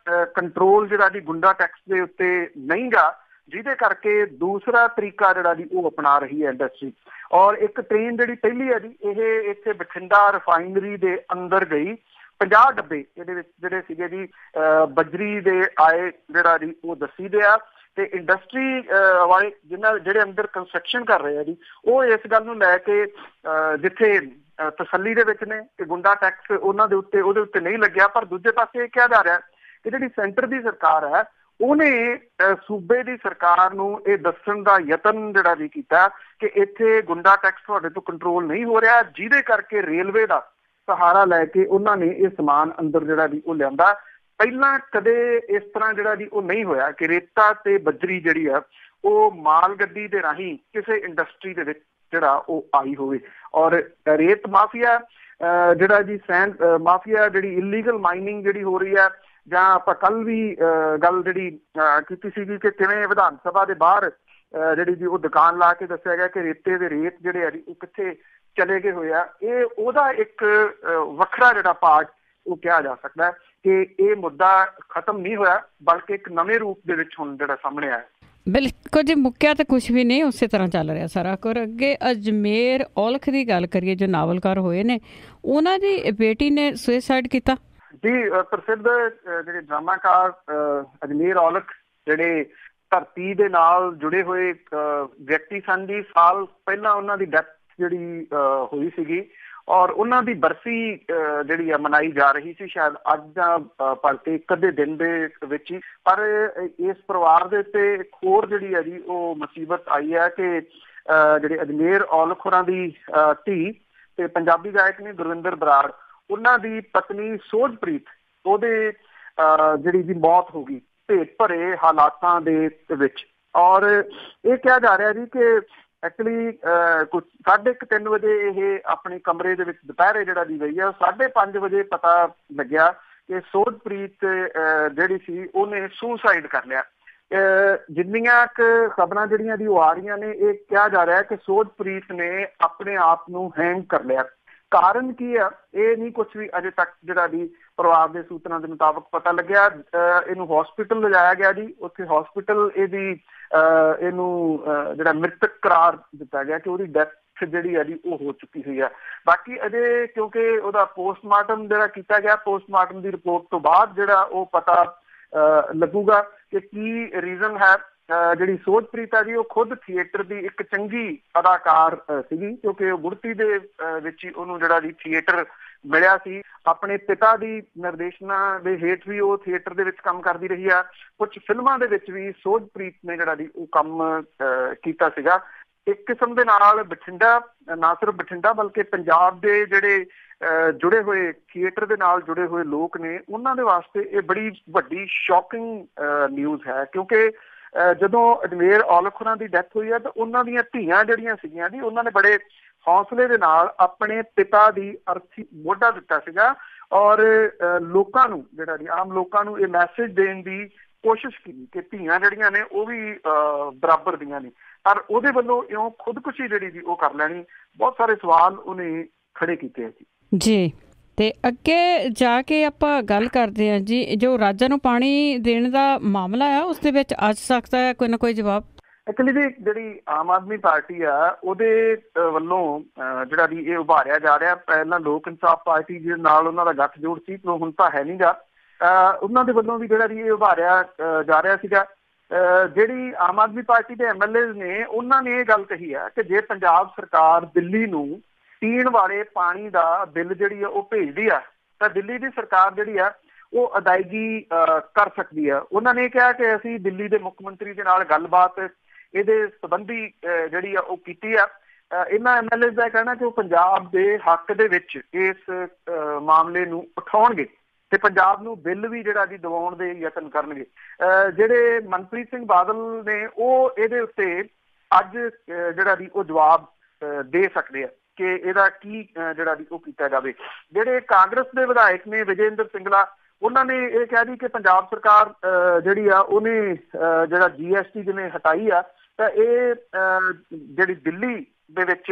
ਕੰਟਰੋਲ ਜਿਹੜਾ ਜੀ ਗੁੰਡਾ ਟੈਕਸ ਦੇ ਉੱਤੇ ਨਹੀਂ ਗਾ, ਜਿਹਦੇ ਕਰਕੇ ਦੂਸਰਾ ਤਰੀਕਾ ਜਿਹੜਾ ਜੀ ਉਹ ਅਪਣਾ ਰਹੀ ਹੈ ਇੰਡਸਟਰੀ। ਔਰ ਇੱਕ ਟ੍ਰੇਨ ਜਿਹੜੀ ਪਹਿਲੀ ਹੈ ਜੀ ਇਹ ਇੱਥੇ ਬਠਿੰਡਾ ਰਿਫਾਈਨਰੀ ਦੇ ਅੰਦਰ ਗਈ। 50 ਡੱਬੇ ਇਹਦੇ ਵਿੱਚ ਜਿਹੜੇ ਸੀਗੇ ਜੀ ਬਜਰੀ ਦੇ ਆਏ ਜਿਹੜਾ ਜੀ ਉਹ ਦੱਸੀ ਦੇ ਆ। ਤੇ ਇੰਡਸਟਰੀ ਵਾਲੇ ਜਿਹੜੇ ਅੰਦਰ ਕੰਸਟਰਕਸ਼ਨ ਕਰ ਰਹੇ ਆ ਜੀ ਉਹ ਇਸ ਗੱਲ ਨੂੰ ਲੈ ਕੇ ਜਿੱਥੇ ਤਸੱਲੀ ਦੇ ਵਿੱਚ ਨੇ ਕਿ ਗੁੰਡਾ ਟੈਕਸ ਉਹਨਾਂ ਦੇ ਉੱਤੇ ਉਹਦੇ ਉੱਤੇ ਨਹੀਂ ਲੱਗਿਆ, ਪਰ ਦੂਜੇ ਪਾਸੇ ਇਹ ਕਿਹਾ ਜਾ ਰਿਹਾ ਕਿ ਜਿਹੜੀ ਸੈਂਟਰ ਦੀ ਸਰਕਾਰ ਹੈ ਉਹਨੇ ਸੂਬੇ ਦੀ ਸਰਕਾਰ ਨੂੰ ਇਹ ਦੱਸਣ ਦਾ ਯਤਨ ਜਿਹੜਾ ਵੀ ਕੀਤਾ ਕਿ ਇੱਥੇ ਗੁੰਡਾ ਟੈਕਸ ਤੁਹਾਡੇ ਤੋਂ ਕੰਟਰੋਲ ਨਹੀਂ ਹੋ ਰਿਹਾ, ਜਿਹਦੇ ਕਰਕੇ ਰੇਲਵੇ ਦਾ ਸਹਾਰਾ ਲੈ ਕੇ ਉਹਨਾਂ ਨੇ ਇਹ ਸਮਾਨ ਅੰਦਰ ਜਿਹੜਾ ਵੀ ਉਹ ਲਿਆਂਦਾ। ਪਹਿਲਾਂ ਕਦੇ ਇਸ ਤਰ੍ਹਾਂ ਜਿਹੜਾ ਜੀ ਉਹ ਨਹੀਂ ਹੋਇਆ ਕਿ ਰੇਤਾ ਤੇ ਬਜਰੀ ਜਿਹੜੀ ਆ ਉਹ ਮਾਲ ਗੱਡੀ ਦੇ ਰਾਹੀਂ ਕਿਸੇ ਇੰਡਸਟਰੀ ਦੇ ਵਿੱਚ ਜਿਹੜਾ ਉਹ ਆਈ ਹੋਵੇ। ਔਰ ਰੇਤ ਮਾਫੀਆ ਜਿਹੜਾ ਜੀ ਸੈਂਡ ਮਾਫੀਆ, ਜਿਹੜੀ ਇਲੀਗਲ ਮਾਈਨਿੰਗ ਜਿਹੜੀ ਹੋ ਰਹੀ ਹੈ, ਜਾਂ ਆਪਾਂ ਕੱਲ ਵੀ ਗੱਲ ਜਿਹੜੀ ਕੀਤੀ ਸੀਗੀ ਕਿ ਕਿਵੇਂ ਵਿਧਾਨ ਸਭਾ ਦੇ ਬਾਹਰ ਜਿਹੜੀ ਜੀ ਉਹ ਦੁਕਾਨ ਲਾ ਕੇ ਦੱਸਿਆ ਗਿਆ ਕਿ ਰੇਤੇ ਦੇ ਰੇਤ ਜਿਹੜੇ ਆ ਜੀ ਉਹ ਕਿੱਥੇ ਚਲੇ ਗਏ ਹੋਏ ਆ। ਇਹ ਉਹਦਾ ਇੱਕ ਵੱਖਰਾ ਜਿਹੜਾ ਪਾਰਟ ਉਹ ਕਿਹਾ ਜਾ ਸਕਦਾ ਕਿ ਇਹ ਮੁੱਦਾ ਖਤਮ ਨਹੀਂ ਹੋਇਆ, ਬਲਕਿ ਇੱਕ ਨਵੇਂ ਰੂਪ ਦੇ ਵਿੱਚ ਹੁਣ ਜਿਹੜਾ ਸਾਹਮਣੇ ਆਇਆ। ਬਿਲਕੁਲ ਜੀ, ਮੁੱਕਿਆ ਤਾਂ ਕੁਛ ਵੀ ਨਹੀਂ, ਉਸੇ ਤਰ੍ਹਾਂ ਚੱਲ ਰਿਹਾ ਸਾਰਾ ਕੁਝ। ਅੱਗੇ ਅਜਮੇਰ ਔਲਖ ਦੀ ਗੱਲ ਕਰੀਏ, ਜੋ ਨਾਵਲਕਾਰ ਹੋਏ ਨੇ, ਉਹਨਾਂ ਦੀ ਬੇਟੀ ਨੇ ਸੁਸਾਈਡ ਕੀਤਾ ਜੀ। ਪ੍ਰਸਿੱਧ ਜਿਹੜੇ ਡਰਾਮਾਕਾਰ ਅਜਮੇਰ ਔਲਖ ਜਿਹੜੇ ਧਰਤੀ ਦੇ ਨਾਲ ਜੁੜੇ ਹੋਏ ਵਿਅਕਤੀ ਸਨ ਜੀ। ਸਾਲ ਪਹਿਲਾਂ ਉਹਨਾਂ ਦੀ ਡੈਥ ਜਿਹੜੀ ਹੋਈ ਸੀਗੀ ਔਰ ਉਹਨਾਂ ਦੀ ਬਰਸੀ ਜਿਹੜੀ ਆ ਮਨਾਈ ਜਾ ਰਹੀ ਸੀ, ਸ਼ਾਇਦ ਅੱਜ ਜਾਂ ਭਲਕੇ ਇੱਕ ਅੱਧੇ ਦਿਨ ਦੇ ਵਿੱਚ ਹੀ। ਪਰ ਇਸ ਪਰਿਵਾਰ ਦੇ ਉੱਤੇ ਇੱਕ ਹੋਰ ਜਿਹੜੀ ਹੈ ਜੀ ਉਹ ਮੁਸੀਬਤ ਆਈ ਹੈ ਕਿ ਜਿਹੜੇ ਅਜਮੇਰ ਔਲਖ ਹੋਰਾਂ ਦੀ ਧੀ ਤੇ ਪੰਜਾਬੀ ਗਾਇਕ ਨੇ ਗੁਰਵਿੰਦਰ ਬਰਾੜ, ਉਹਨਾਂ ਦੀ ਪਤਨੀ ਸੋਝਪ੍ਰੀਤ, ਉਹਦੇ ਜਿਹੜੀ ਦੀ ਮੌਤ ਹੋ ਗਈ ਭੇਤ ਭਰੇ ਹਾਲਾਤਾਂ ਦੇ ਵਿੱਚ। ਔਰ ਇਹ ਕਿਹਾ ਜਾ ਰਿਹਾ ਜੀ ਕਿ ਐਕਚੁਅਲੀ ਕੁਝ 3:30 ਵਜੇ ਇਹ ਆਪਣੇ ਕਮਰੇ ਦੇ ਵਿੱਚ ਦੁਪਹਿਰੇ ਜਿਹੜਾ ਦੀ ਗਈ ਹੈ, 5:30 ਵਜੇ ਪਤਾ ਲੱਗਿਆ ਕਿ ਸੋਧਪ੍ਰੀਤ ਜਿਹੜੀ ਸੀ ਉਹਨੇ ਸੁਸਾਈਡ ਕਰ ਲਿਆ। ਜਿੰਨੀਆਂ ਕੁ ਖਬਰਾਂ ਜਿਹੜੀਆਂ ਦੀ ਉਹ ਆ ਰਹੀਆਂ ਨੇ, ਇਹ ਕਿਹਾ ਜਾ ਰਿਹਾ ਕਿ ਸੋਧਪ੍ਰੀਤ ਨੇ ਆਪਣੇ ਆਪ ਨੂੰ ਹੈਂਗ ਕਰ ਲਿਆ। ਕਾਰਨ ਕੀ ਆ ਇਹ ਨਹੀਂ ਕੁਝ ਵੀ ਅਜੇ ਤੱਕ ਜਿਹੜਾ ਦੀ ਪਰਿਵਾਰ ਦੇ ਸੂਤਰਾਂ ਦੇ ਮੁਤਾਬਕ ਪਤਾ ਲੱਗਿਆ। ਇਹਨੂੰ ਹਸਪੀਟਲ ਲਿਜਾਇਆ ਗਿਆ ਜੀ, ਉੱਥੇ ਹਸਪੀਟਲ ਇਹਨੂੰ ਜਿਹੜਾ ਮ੍ਰਿਤਕ ਕਰਾਰ ਦਿੱਤਾ ਗਿਆ ਕਿ ਉਹਦੀ ਡੈਥ ਜਿਹੜੀ ਹੈ ਜੀ ਉਹ ਹੋ ਚੁੱਕੀ ਹੋਈ ਹੈ। ਬਾਕੀ ਅਜੇ ਕਿਉਂਕਿ ਉਹਦਾ ਪੋਸਟਮਾਰਟਮ ਜਿਹੜਾ ਕੀਤਾ ਗਿਆ, ਪੋਸਟਮਾਰਟਮ ਦੀ ਰਿਪੋਰਟ ਤੋਂ ਬਾਅਦ ਜਿਹੜਾ ਉਹ ਪਤਾ ਲੱਗੂਗਾ ਕਿ ਕੀ ਰੀਜ਼ਨ ਹੈ। ਜਿਹੜੀ ਸੋਧਪ੍ਰੀਤ ਹੈ ਜੀ ਉਹ ਖੁਦ ਥੀਏਟਰ ਦੀ ਇੱਕ ਚੰਗੀ ਅਦਾਕਾਰ ਸੀਗੀ, ਕਿਉਂਕਿ ਉਹ ਗੁੜਤੀ ਦੇ ਵਿੱਚ ਹੀ ਉਹਨੂੰ ਜਿਹੜਾ ਜੀ ਥੀਏਟਰ ਮਿਲਿਆ ਸੀ। ਆਪਣੇ ਪਿਤਾ ਦੀ ਨਿਰਦੇਸ਼ਨਾ ਦੇ ਹੇਠ ਵੀ ਉਹ ਥੀਏਟਰ ਦੇ ਵਿੱਚ ਕੰਮ ਕਰਦੀ ਰਹੀ ਆ। ਕੁਝ ਫਿਲਮਾਂ ਦੇ ਵਿੱਚ ਵੀ ਸੋਧਪ੍ਰੀਤ ਨੇ ਜਿਹੜਾ ਜੀ ਉਹ ਕੰਮ ਕੀਤਾ ਸੀਗਾ। ਇੱਕ ਕਿਸਮ ਦੇ ਨਾਲ ਬਠਿੰਡਾ, ਨਾ ਸਿਰਫ ਬਠਿੰਡਾ ਬਲਕਿ ਪੰਜਾਬ ਦੇ ਜਿਹੜੇ ਜੁੜੇ ਹੋਏ ਥੀਏਟਰ ਦੇ ਨਾਲ ਜੁੜੇ ਹੋਏ ਲੋਕ ਨੇ, ਉਹਨਾਂ ਦੇ ਵਾਸਤੇ ਇਹ ਬੜੀ ਵੱਡੀ ਸ਼ੌਕਿੰਗ ਨਿਊਜ਼ ਹੈ। ਕਿਉਂਕਿ ਜਦੋਂ ਅਜਮੇਰ ਔਲਖ ਹੋਰਾਂ ਦੀ ਡੈਥ ਹੋਈ ਹੈ ਤਾਂ ਉਹਨਾਂ ਦੀਆਂ ਧੀਆਂ ਜਿਹੜੀਆਂ ਸੀਗੀਆਂ ਜੀ, ਉਹਨਾਂ ਨੇ ਬੜੇ ਹੌਸਲੇ ਦੇ ਨਾਲ ਆਪਣੇ ਪਿਤਾ ਦੀ ਅਰਥੀ ਮੋਢਾ ਦਿੱਤਾ ਸੀਗਾ ਔਰ ਲੋਕਾਂ ਨੂੰ ਜਿਹੜਾ ਜੀ ਆਮ ਲੋਕਾਂ ਨੂੰ ਇਹ ਮੈਸੇਜ ਦੇਣ ਦੀ ਕੋਸ਼ਿਸ਼ ਕੀਤੀ ਕਿ ਧੀਆਂ ਜਿਹੜੀਆਂ ਨੇ ਉਹ ਵੀ ਬਰਾਬਰ ਦੀਆਂ ਨੇ। ਪਰ ਉਹਦੇ ਵੱਲੋਂ ਇਉਂ ਖੁਦਕੁਸ਼ੀ ਜਿਹੜੀ ਜੀ ਉਹ ਕਰ ਲੈਣੀ, ਬਹੁਤ ਸਾਰੇ ਸਵਾਲ ਉਹਨੇ ਖੜੇ ਕੀਤੇ ਆ ਜੀ। ਤੇ ਅੱਗੇ ਜਾ ਕੇ ਆਪਾਂ ਗੱਲ ਕਰਦੇ ਹਾਂ ਜੀ, ਜੋ ਰਾਜਾਂ ਨੂੰ ਪਾਣੀ ਦੇਣ ਦਾ ਮਾਮਲਾ ਆ ਉਸ ਦੇ ਵਿੱਚ ਅੱਜ ਸਕਦਾ ਹੈ ਕੋਈ ਨਾ ਕੋਈ ਜਵਾਬ। ਐਕਚੁਅਲੀ ਜੀ ਜਿਹੜੀ ਆਮ ਆਦਮੀ ਪਾਰਟੀ ਆ ਉਹਦੇ ਵੱਲੋਂ ਜਿਹੜਾ ਵੀ ਇਹ ਉਭਾਰਿਆ ਜਾ ਰਿਹਾ, ਪਹਿਲਾਂ ਲੋਕ ਇਨਸਾਫ ਪਾਰਟੀ ਦੇ ਨਾਲ ਉਹਨਾਂ ਦਾ ਗੱਠਜੋੜ ਸੀ, ਹੁਣ ਤਾਂ ਹੈ ਨੀ ਗਾ। ਉਹਨਾਂ ਦੇ ਵੱਲੋਂ ਵੀ ਜਿਹੜਾ ਵੀ ਇਹ ਉਭਾਰਿਆ ਜਾ ਰਿਹਾ ਸੀਗਾ। ਜਿਹੜੀ ਆਮ ਆਦਮੀ ਪਾਰਟੀ ਦੇ MLA ਨੇ ਉਹਨਾਂ ਨੇ ਇਹ ਗੱਲ ਕਹੀ ਹੈ ਕਿ ਜੇ ਪੰਜਾਬ ਸਰਕਾਰ ਦਿੱਲੀ ਨੂੰ ਪੀਣ ਵਾਲੇ ਪਾਣੀ ਦਾ ਬਿੱਲ ਜਿਹੜੀ ਆ ਉਹ ਭੇਜਦੀ ਆ ਤਾਂ ਦਿੱਲੀ ਦੀ ਸਰਕਾਰ ਜਿਹੜੀ ਆ ਉਹ ਅਦਾਇਗੀ ਕਰ ਸਕਦੀ ਆ। ਉਹਨਾਂ ਨੇ ਕਿਹਾ ਕਿ ਅਸੀਂ ਦਿੱਲੀ ਦੇ ਮੁੱਖ ਮੰਤਰੀ ਦੇ ਨਾਲ ਗੱਲਬਾਤ ਇਹਦੇ ਸੰਬੰਧੀ ਜਿਹੜੀ ਆ ਉਹ ਕੀਤੀ ਆ। ਇਹਨਾਂ MLA ਦਾ ਕਹਿਣਾ ਕਿ ਉਹ ਪੰਜਾਬ ਦੇ ਹੱਕ ਦੇ ਵਿੱਚ ਇਸ ਮਾਮਲੇ ਨੂੰ ਉਠਾਉਣਗੇ ਤੇ ਪੰਜਾਬ ਨੂੰ ਬਿੱਲ ਵੀ ਜਿਹੜਾ ਜੀ ਦਿਵਾਉਣ ਦੇ ਯਤਨ ਕਰਨਗੇ। ਜਿਹੜੇ ਮਨਪ੍ਰੀਤ ਸਿੰਘ ਬਾਦਲ ਨੇ ਉਹ ਇਹਦੇ ਉੱਤੇ ਅੱਜ ਜਿਹੜਾ ਜੀ ਉਹ ਜਵਾਬ ਦੇ ਸਕਦੇ ਆ ਕਿ ਇਹਦਾ ਕੀ ਜਿਹੜਾ ਜੀ ਉਹ ਕੀਤਾ ਜਾਵੇ। ਜਿਹੜੇ ਕਾਂਗਰਸ ਦੇ ਵਿਧਾਇਕ ਨੇ ਵਿਜੇਂਦਰ ਸਿੰਗਲਾ, ਉਹਨਾਂ ਨੇ ਇਹ ਕਿਹਾ ਜੀ ਕਿ ਪੰਜਾਬ ਸਰਕਾਰ ਜਿਹੜੀ ਆ ਉਹਨੇ ਜਿਹੜਾ GST ਜਿਵੇਂ ਹਟਾਈ ਆ ਤਾਂ ਇਹ ਜਿਹੜੀ ਦਿੱਲੀ ਦੇ ਵਿੱਚ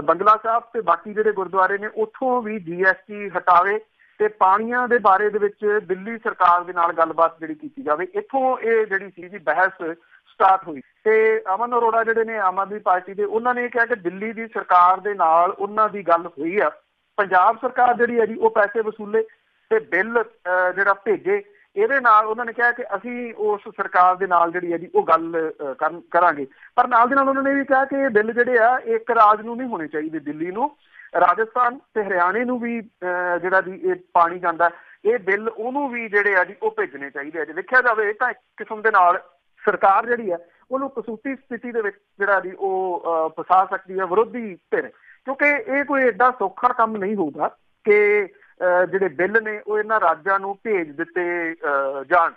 ਬੰਗਲਾ ਸਾਹਿਬ ਤੇ ਬਾਕੀ ਜਿਹੜੇ ਗੁਰਦੁਆਰੇ ਨੇ ਉੱਥੋਂ ਵੀ GST ਹਟਾਵੇ ਤੇ ਪਾਣੀਆਂ ਦੇ ਬਾਰੇ ਦੇ ਵਿੱਚ ਦਿੱਲੀ ਸਰਕਾਰ ਦੇ ਨਾਲ ਗੱਲਬਾਤ ਜਿਹੜੀ ਕੀਤੀ ਜਾਵੇ। ਇੱਥੋਂ ਇਹ ਜਿਹੜੀ ਸੀ ਜੀ ਬਹਿਸ ਸਟਾਰਟ ਹੋਈ ਤੇ ਅਮਨ ਅਰੋੜਾ ਜਿਹੜੇ ਨੇ ਆਮ ਆਦਮੀ ਪਾਰਟੀ ਦੇ, ਉਹਨਾਂ ਨੇ ਕਿਹਾ ਕਿ ਦਿੱਲੀ ਦੀ ਸਰਕਾਰ ਦੇ ਨਾਲ ਉਹਨਾਂ ਦੀ ਗੱਲ ਹੋਈ ਆ, ਪੰਜਾਬ ਸਰਕਾਰ ਜਿਹੜੀ ਹੈ ਜੀ ਉਹ ਪੈਸੇ ਵਸੂਲੇ ਤੇ ਬਿੱਲ ਜਿਹੜਾ ਭੇਜੇ। ਇਹਦੇ ਨਾਲ ਉਹਨਾਂ ਨੇ ਕਿਹਾ ਕਿ ਅਸੀਂ ਉਸ ਸਰਕਾਰ ਦੇ ਨਾਲ ਜਿਹੜੀ ਹੈ ਜੀ ਉਹ ਗੱਲ ਕਰਾਂਗੇ। ਪਰ ਨਾਲ ਦੇ ਨਾਲ ਉਹਨਾਂ ਨੇ ਵੀ ਕਿਹਾ ਕਿ ਇਹ ਬਿੱਲ ਜਿਹੜੇ ਆ ਇੱਕ ਰਾਜ ਨੂੰ ਨਹੀਂ ਹੋਣੇ ਚਾਹੀਦੇ, ਦਿੱਲੀ ਨੂੰ, ਰਾਜਸਥਾਨ ਤੇ ਹਰਿਆਣੇ ਨੂੰ ਵੀ ਜਿਹੜਾ ਜੀ ਇਹ ਪਾਣੀ ਜਾਂਦਾ ਇਹ ਬਿੱਲ ਉਹਨੂੰ ਵੀ ਜਿਹੜੇ ਆ ਜੀ ਉਹ ਭੇਜਣੇ ਚਾਹੀਦੇ ਆ। ਜੇ ਦੇਖਿਆ ਜਾਵੇ ਤਾਂ ਇੱਕ ਕਿਸਮ ਦੇ ਨਾਲ ਸਰਕਾਰ ਜਿਹੜੀ ਹੈ ਉਹਨੂੰ ਕਸੂਤੀ ਸਥਿਤੀ ਦੇ ਵਿੱਚ ਜਿਹੜਾ ਜੀ ਉਹ ਫਸਾ ਸਕਦੀ ਹੈ ਵਿਰੋਧੀ ਧਿਰ, ਕਿਉਂਕਿ ਇਹ ਕੋਈ ਏਡਾ ਸੌਖਾ ਕੰਮ ਨਹੀਂ ਹੋਊਗਾ ਕਿ ਜਿਹੜੇ ਬਿੱਲ ਨੇ ਉਹ ਇਹਨਾਂ ਰਾਜਾਂ ਨੂੰ ਭੇਜ ਦਿੱਤੇ ਜਾਣ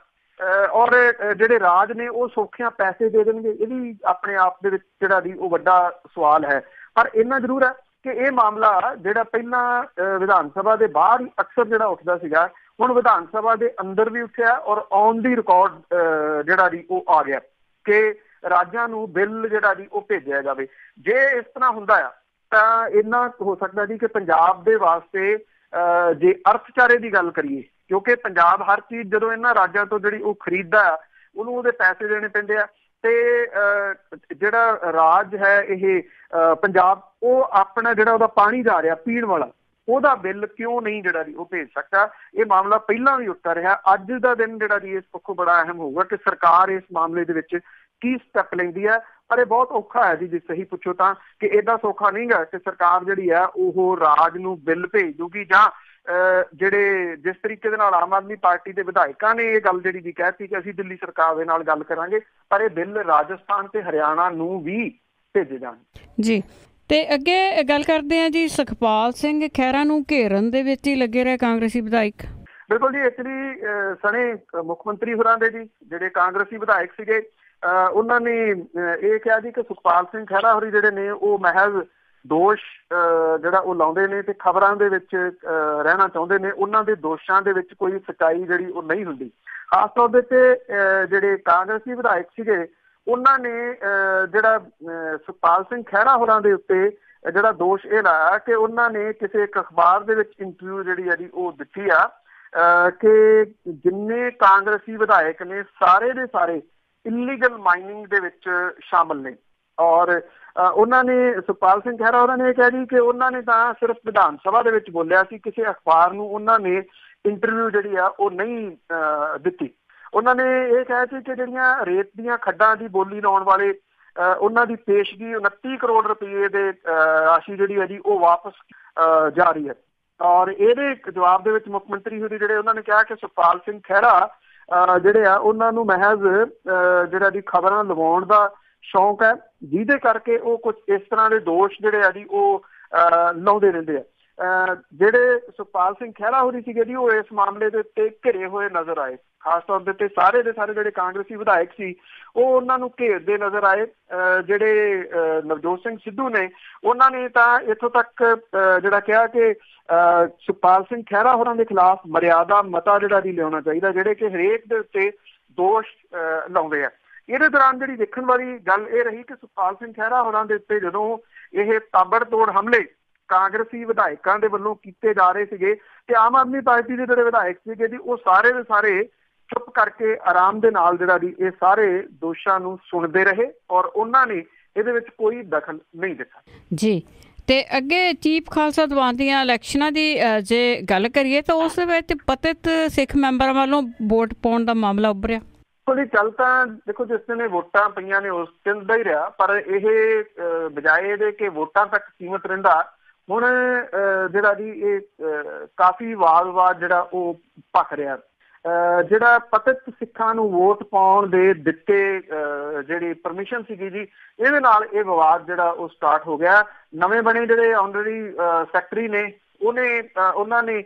ਔਰ ਜਿਹੜੇ ਰਾਜ ਨੇ ਉਹ ਸੌਖਿਆਂ ਪੈਸੇ ਦੇ ਦੇਣਗੇ। ਇਹ ਵੀ ਆਪਣੇ ਆਪ ਦੇ ਵਿੱਚ ਜਿਹੜਾ ਜੀ ਉਹ ਵੱਡਾ ਸਵਾਲ ਹੈ। ਪਰ ਇੰਨਾ ਜ਼ਰੂਰ ਹੈ ਕਿ ਇਹ ਮਾਮਲਾ ਜਿਹੜਾ ਪਹਿਲਾਂ ਵਿਧਾਨ ਸਭਾ ਦੇ ਬਾਹਰ ਹੀ ਅਕਸਰ ਜਿਹੜਾ ਉੱਠਦਾ ਸੀਗਾ, ਹੁਣ ਵਿਧਾਨ ਸਭਾ ਦੇ ਅੰਦਰ ਵੀ ਉੱਠਿਆ ਔਰ ਔਨ ਦੀ ਰਿਕਾਰਡ ਜਿਹੜਾ ਜੀ ਉਹ ਆ ਗਿਆ ਕਿ ਰਾਜਾਂ ਨੂੰ ਬਿੱਲ ਜਿਹੜਾ ਜੀ ਉਹ ਭੇਜਿਆ ਜਾਵੇ। ਜੇ ਇਸ ਤਰ੍ਹਾਂ ਹੁੰਦਾ ਆ ਤਾਂ ਇੰਨਾ ਹੋ ਸਕਦਾ ਜੀ ਕਿ ਪੰਜਾਬ ਦੇ ਵਾਸਤੇ ਜੇ ਅਰਥਚਾਰੇ ਦੀ ਗੱਲ ਕਰੀਏ, ਕਿਉਂਕਿ ਪੰਜਾਬ ਹਰ ਚੀਜ਼ ਜਦੋਂ ਇਹਨਾਂ ਰਾਜਾਂ ਤੋਂ ਜਿਹੜੀ ਉਹ ਖਰੀਦਦਾ ਉਹਨੂੰ ਉਹਦੇ ਪੈਸੇ ਦੇਣੇ ਪੈਂਦੇ ਆ ਤੇ ਜਿਹੜਾ ਰਾਜ ਹੈ ਇਹ ਪੰਜਾਬ ਉਹ ਆਪਣਾ ਜਿਹੜਾ ਉਹਦਾ ਪਾਣੀ ਜਾ ਰਿਹਾ ਪੀਣ ਵਾਲਾ ਉਹਦਾ ਬਿੱਲ ਕਿਉਂ ਨਹੀਂ ਜਿਹੜਾ ਜੀ ਉਹ ਭੇਜ ਸਕਦਾ। ਇਹ ਮਾਮਲਾ ਪਹਿਲਾਂ ਵੀ ਉੱਠਦਾ ਰਿਹਾ। ਅੱਜ ਦਾ ਦਿਨ ਜਿਹੜਾ ਜੀ ਇਸ ਪੱਖੋਂ ਬੜਾ ਅਹਿਮ ਹੋਊਗਾ ਕਿ ਸਰਕਾਰ ਇਸ ਮਾਮਲੇ ਦੇ ਵਿੱਚ ਕੀ ਸਟੈਪ ਲੈਂਦੀ ਹੈ। ਪਰ ਇਹ ਬਹੁਤ ਔਖਾ ਹੈ ਜੀ, ਜੇ ਸਹੀ ਪੁੱਛੋ ਤਾਂ, ਕਿ ਏਡਾ ਸੌਖਾ ਨਹੀਂ ਗਾ ਕਿ ਸਰਕਾਰ ਜਿਹੜੀ ਆ ਉਹ ਰਾਜ ਨੂੰ ਬਿੱਲ ਭੇਜ ਦੂਗੀ ਜਾਂ ਜਿਹੜੇ ਜਿਸ ਤਰੀਕੇ ਦੇ ਨਾਲ ਆਮ ਆਦਮੀ ਪਾਰਟੀ ਦੇ ਵਿਧਾਇਕਾਂ ਨੇ ਇਹ ਗੱਲ ਜਿਹੜੀ ਜੀ ਕਹਿਤੀ ਕਿ ਅਸੀਂ ਦਿੱਲੀ ਸਰਕਾਰ ਦੇ ਨਾਲ ਗੱਲ ਕਰਾਂਗੇ, ਪਰ ਇਹ ਬਿੱਲ ਰਾਜਸਥਾਨ ਤੇ ਹਰਿਆਣਾ ਨੂੰ ਵੀ ਭੇਜੇ ਜਾਣ ਜੀ। ਤੇ ਅੱਗੇ ਗੱਲ ਕਰਦੇ ਹਾਂ ਜੀ, ਸੁਖਪਾਲ ਸਿੰਘ ਖਹਿਰਾ ਨੂੰ ਘੇਰਨ ਦੇ ਵਿੱਚ ਹੀ ਲੱਗੇ ਰਹੇ ਕਾਂਗਰਸੀ ਵਿਧਾਇਕ। ਬਿਲਕੁਲ ਜੀ। ਐਕਚੁਅਲੀ ਸਣੇ ਮੁੱਖ ਮੰਤਰੀ ਹੋਰਾਂ ਦੇ ਜੀ ਜਿਹੜੇ ਕਾਂਗਰਸੀ ਵਿਧਾਇਕ ਸੀਗੇ ਉਹਨਾਂ ਨੇ ਇਹ ਕਿਹਾ ਜੀ ਕਿ ਸੁਖਪਾਲ ਸਿੰਘ ਖਹਿਰਾ ਹੋਰੀ ਜਿਹੜੇ ਨੇ ਉਹ ਮਹਿਜ਼ ਦੋਸ਼ ਜਿਹੜਾ ਉਹ ਲਾਉਂਦੇ ਨੇ ਤੇ ਖਬਰਾਂ ਦੇ ਵਿੱਚ ਰਹਿਣਾ ਚਾਹੁੰਦੇ ਨੇ। ਉਹਨਾਂ ਦੇ ਦੋਸ਼ਾਂ ਦੇ ਵਿੱਚ ਕੋਈ ਸੱਚਾਈ ਜਿਹੜੀ ਉਹ ਨਹੀਂ ਹੁੰਦੀ। ਖਾਸ ਤੌਰ ਦੇ ਤੇ ਜਿਹੜੇ ਕਾਂਗਰਸੀ ਵਿਧਾਇਕ ਸੀਗੇ ਉਹਨਾਂ ਨੇ ਜਿਹੜਾ ਸੁਖਪਾਲ ਸਿੰਘ ਖਹਿਰਾ ਹੋਰਾਂ ਦੇ ਉੱਤੇ ਜਿਹੜਾ ਦੋਸ਼ ਇਹ ਲਾਇਆ ਕਿ ਉਹਨਾਂ ਨੇ ਕਿਸੇ ਇੱਕ ਅਖਬਾਰ ਦੇ ਵਿੱਚ ਇੰਟਰਵਿਊ ਜਿਹੜੀ ਹੈ ਜੀ ਉਹ ਦਿੱਤੀ ਆ ਕਿ ਜਿੰਨੇ ਕਾਂਗਰਸੀ ਵਿਧਾਇਕ ਨੇ ਸਾਰੇ ਦੇ ਸਾਰੇ ਇਲੀਗਲ ਮਾਈਨਿੰਗ ਦੇ ਵਿੱਚ ਸ਼ਾਮਲ ਨੇ। ਔਰ ਉਹਨਾਂ ਨੇ ਸੁਖਪਾਲ ਸਿੰਘ ਖਹਿਰਾ ਉਹਨਾਂ ਨੇ ਇਹ ਕਿਹਾ ਜੀ ਕਿ ਉਹਨਾਂ ਨੇ ਤਾਂ ਸਿਰਫ ਵਿਧਾਨ ਸਭਾ ਦੇ ਵਿੱਚ ਬੋਲਿਆ ਸੀ, ਕਿਸੇ ਅਖਬਾਰ ਨੂੰ ਉਹਨਾਂ ਨੇ ਇੰਟਰਵਿਊ ਜਿਹੜੀ ਆ ਉਹ ਨਹੀਂ ਦਿੱਤੀ। ਉਹਨਾਂ ਨੇ ਇਹ ਕਿਹਾ ਸੀ ਕਿ ਜਿਹੜੀਆਂ ਰੇਤ ਦੀਆਂ ਖੱਡਾਂ ਦੀ ਬੋਲੀ ਲਾਉਣ ਵਾਲੇ ਉਹਨਾਂ ਦੀ ਪੇਸ਼ਗੀ 29 ਕਰੋੜ ਰੁਪਏ ਦੇ ਰਾਸ਼ੀ ਜਿਹੜੀ ਹੈ ਜੀ ਉਹ ਵਾਪਸ ਜਾ ਰਹੀ ਹੈ। ਔਰ ਇਹਦੇ ਜਵਾਬ ਦੇ ਵਿੱਚ ਮੁੱਖ ਮੰਤਰੀ ਹੋਰੀ ਜਿਹੜੇ ਉਹਨਾਂ ਨੇ ਕਿਹਾ ਕਿ ਸੁਖਪਾਲ ਸਿੰਘ ਖਹਿਰਾ ਜਿਹੜੇ ਆ ਉਹਨਾਂ ਨੂੰ ਮਹਿਜ਼ ਜਿਹੜਾ ਦੀ ਖਬਰਾਂ ਲਵਾਉਣ ਦਾ ਸ਼ੌਂਕ ਹੈ, ਜਿਹਦੇ ਕਰਕੇ ਉਹ ਕੁਝ ਇਸ ਤਰ੍ਹਾਂ ਦੇ ਦੋਸ਼ ਜਿਹੜੇ ਆ ਜੀ ਉਹ ਲਾਉਂਦੇ ਰਹਿੰਦੇ ਆ। ਜਿਹੜੇ ਸੁਖਪਾਲ ਸਿੰਘ ਖਹਿਰਾ ਹੋਰੀ ਸੀਗੇ ਜੀ ਉਹ ਇਸ ਮਾਮਲੇ ਦੇ ਉੱਤੇ ਘਿਰੇ ਹੋਏ ਨਜ਼ਰ ਆਏ। ਖਾਸ ਤੌਰ ਦੇ ਉੱਤੇ ਸਾਰੇ ਦੇ ਸਾਰੇ ਜਿਹੜੇ ਕਾਂਗਰਸੀ ਵਿਧਾਇਕ ਸੀ ਉਹ ਉਹਨਾਂ ਨੂੰ ਘੇਰਦੇ ਨਜ਼ਰ ਆਏ। ਜਿਹੜੇ ਨਵਜੋਤ ਸਿੰਘ ਸਿੱਧੂ ਨੇ ਉਹਨਾਂ ਨੇ ਤਾਂ ਇੱਥੋਂ ਤੱਕ ਜਿਹੜਾ ਕਿਹਾ ਕਿ ਸੁਖਪਾਲ ਸਿੰਘ ਖਹਿਰਾ ਹੋਰਾਂ ਦੇ ਖਿਲਾਫ ਮਰਿਆਦਾ ਮਤਾ ਜਿਹੜਾ ਦੀ ਲਿਆਉਣਾ ਚਾਹੀਦਾ, ਜਿਹੜੇ ਕਿ ਹਰੇਕ ਦੇ ਉੱਤੇ ਦੋਸ਼ ਲਾਉਂਦੇ ਆ। ਇਹਦੇ ਦੌਰਾਨ ਜਿਹੜੀ ਦੇਖਣ ਵਾਲੀ ਗੱਲ ਇਹ ਰਹੀ ਕਿ ਸੁਖਪਾਲ ਸਿੰਘ ਖਹਿਰਾ ਹੋਰਾਂ ਦੇ ਉੱਤੇ ਜਦੋਂ ਇਹ ਤਾਬੜਤੋੜ ਹਮਲੇ ਕਾਂਗਰਸੀ ਵਿਧਾਇਕਾਂ ਦੇ ਵੱਲੋਂ ਕੀਤੇ ਜਾ ਰਹੇ ਸੀਗੇ ਤੇ ਆਮ ਆਦਮੀ ਪਾਰਟੀ ਦੇ ਜਿਹੜੇ ਵਿਧਾਇਕ ਸੀਗੇ ਜੀ ਉਹ ਸਾਰੇ ਦੇ ਸਾਰੇ ਚੁੱਪ ਕਰਕੇ ਆਰਾਮ ਦੇ ਨਾਲ ਜਿਹੜਾ ਜੀ ਇਹ ਸਾਰੇ ਦੋਸ਼ਾਂ ਨੂੰ ਸੁਣਦੇ ਰਹੇ ਔਰ ਉਹਨਾਂ ਨੇ ਇਹਦੇ ਵਿੱਚ ਕੋਈ ਦਖਲ ਨਹੀਂ ਦਿੱਤਾ ਜੀ। ਤੇ ਅੱਗੇ ਚੀਫ ਖਾਲਸਾ ਦੀਵਾਨ ਦੀਆਂ ਇਲੈਕਸ਼ਨਾਂ ਦੀ ਜੇ ਗੱਲ ਕਰੀਏ ਤਾਂ ਉਸ ਦੇ ਵਿੱਚ ਪਤਿਤ ਸਿੱਖ ਮੈਂਬਰਾਂ ਵੱਲੋਂ ਵੋਟ ਪਾਉਣ ਦਾ ਮਾਮਲਾ ਉੱਭਰਿਆ। ਥੋੜੀ ਚੱਲ ਤਾਂ ਦੇਖੋ ਜਿਸ ਦਿਨ ਵੋਟਾਂ ਪਈਆਂ ਨੇ ਉਸ ਦਿਨ ਦਾ ਹੀ ਰਿਹਾ, ਪਰ ਇਹ ਬਜਾਏ ਇਹਦੇ ਕਿ ਵੋਟਾਂ ਤੱਕ ਸੀਮਤ ਰਹਿੰਦਾ ਹੁਣ ਜਿਹੜਾ ਜੀ ਇਹ ਕਾਫੀ ਵਾਦ-ਵਿਵਾਦ ਜਿਹੜਾ ਉਹ ਭਖ ਰਿਹਾ। ਜਿਹੜਾ ਪਤਿਤ ਸਿੱਖਾਂ ਨੂੰ ਵੋਟ ਪਾਉਣ ਦੇ ਦਿੱਤੇ ਜਿਹੜੀ ਪਰਮਿਸ਼ਨ ਸੀਗੀ ਜੀ ਇਹਦੇ ਨਾਲ ਇਹ ਵਿਵਾਦ ਜਿਹੜਾ ਉਹ ਸਟਾਰਟ ਹੋ ਗਿਆ। ਨਵੇਂ ਬਣੇ ਜਿਹੜੇ ਆਨਰੇਰੀ ਸੈਕਟਰੀ ਨੇ ਉਹਨਾਂ ਨੇ